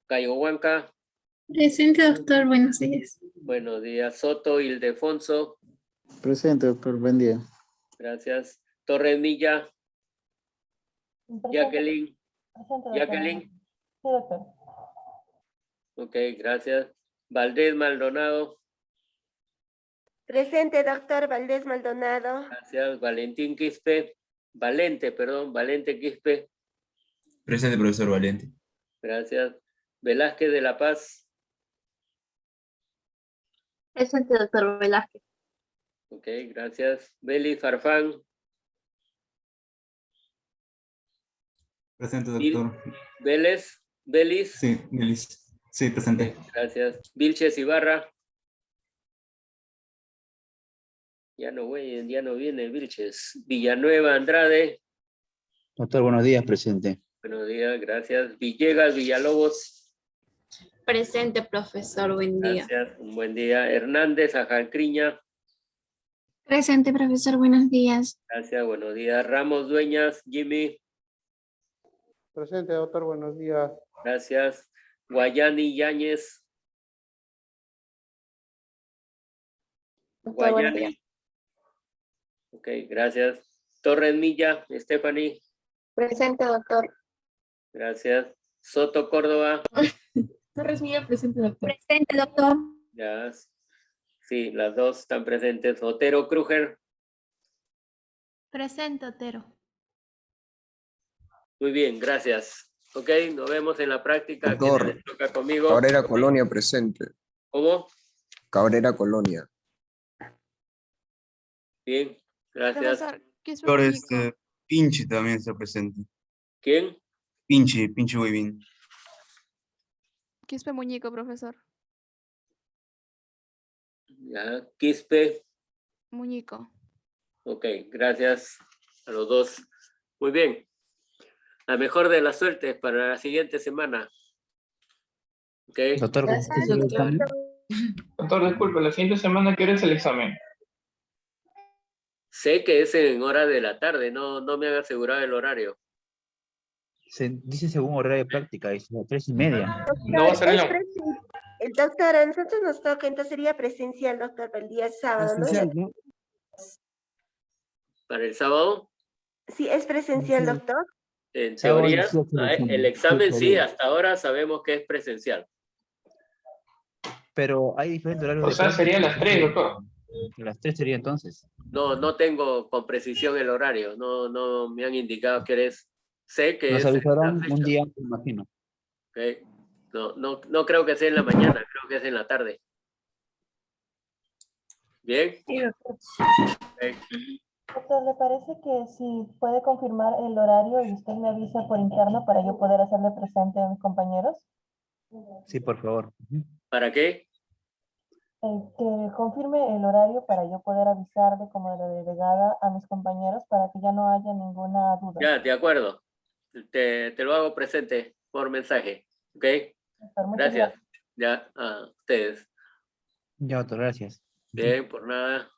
Cayohuanca, Presente, doctor. Buenos días. buenos días. Soto Ildefonso, Presente, doctor, buen día. gracias. Torres Milla, Jacqueline, Jacqueline, Sí, doctor. ok, gracias. Valdés Maldonado, Presente, doctor Valdés Maldonado. gracias. Valentín Quispe, Valente Quispe, Presente, profesor Valente. gracias. Velázquez de la Paz, Presente, doctor Velázquez. ok, gracias. Beli Farfán, Presente, doctor. Belis, Sí, Melis. Sí, presente. gracias. Vilches Ibarra, ya no viene Vilches. Villanueva Andrade, Doctor, buenos días, presente. buenos días, gracias. Villegas Villalobos, Presente, profesor. Buen día. gracias, un buen día. Hernández Ajalcriña, Presente, profesor. Buenos días. gracias, buenos días. Ramos Dueñas, Jimmy, Presente, doctor, buenos días. gracias. Guayani Yáñez, Doctor, buenos días. Guayani, ok, gracias. Torres Milla, Stephanie, Presente, doctor. gracias. Soto Córdoba, Torres Milla, presente, doctor. Presente, doctor. ya, sí, las dos están presentes. Otero Kruger, Presente, Otero. muy bien, gracias. Ok, nos vemos en la práctica. Doctor, ¿Quién les toca conmigo? Cabrera Colonia, presente. ¿Cómo? Cabrera Colonia. Bien, gracias. Doctor, Pinche también está presente. ¿Quién? Pinche muy bien. Quispe Muñico, profesor. Ya, Quispe. Muñico. Ok, gracias a los dos. Muy bien. La mejor de las suertes para la siguiente semana. Ok. Doctor, Gracias, doctor. Doctor, disculpe, la siguiente semana, ¿qué hora es el examen? Sé que es en hora de la tarde, no me han asegurado el horario. Se dice según horario de práctica, es a las 3:30. No va a ser en la... Doctor, a nosotros nos toca, entonces sería presencial, doctor, para el día sábado, ¿no? ¿Para el sábado? Sí, es presencial, doctor. En Sábado teoría, 18 el examen sí, hasta ahora sabemos que es presencial. Pero hay diferentes horarios O de sea, práctica. sería a las 3, doctor. A las 3 sería entonces. No tengo con precisión el horario, no me han indicado que eres. Sé que Nos es avisarán la fecha. un día, me imagino. Okay. No creo que sea en la mañana, creo que es en la tarde. ¿Bien? Sí, doctor. Okay. Doctor, ¿le parece que si puede confirmar el horario y usted me avisa por interno para yo poder hacerle presente a mis compañeros? Sí, por favor. ¿Para qué? Que confirme el horario para yo poder avisarle como la delegada a mis compañeros para que ya no haya ninguna duda. Ya, de acuerdo. Te lo hago presente por mensaje. ¿Ok? Doctor, muchas Gracias. Ya, a ustedes. Ya, doctor, gracias. Bien, por nada.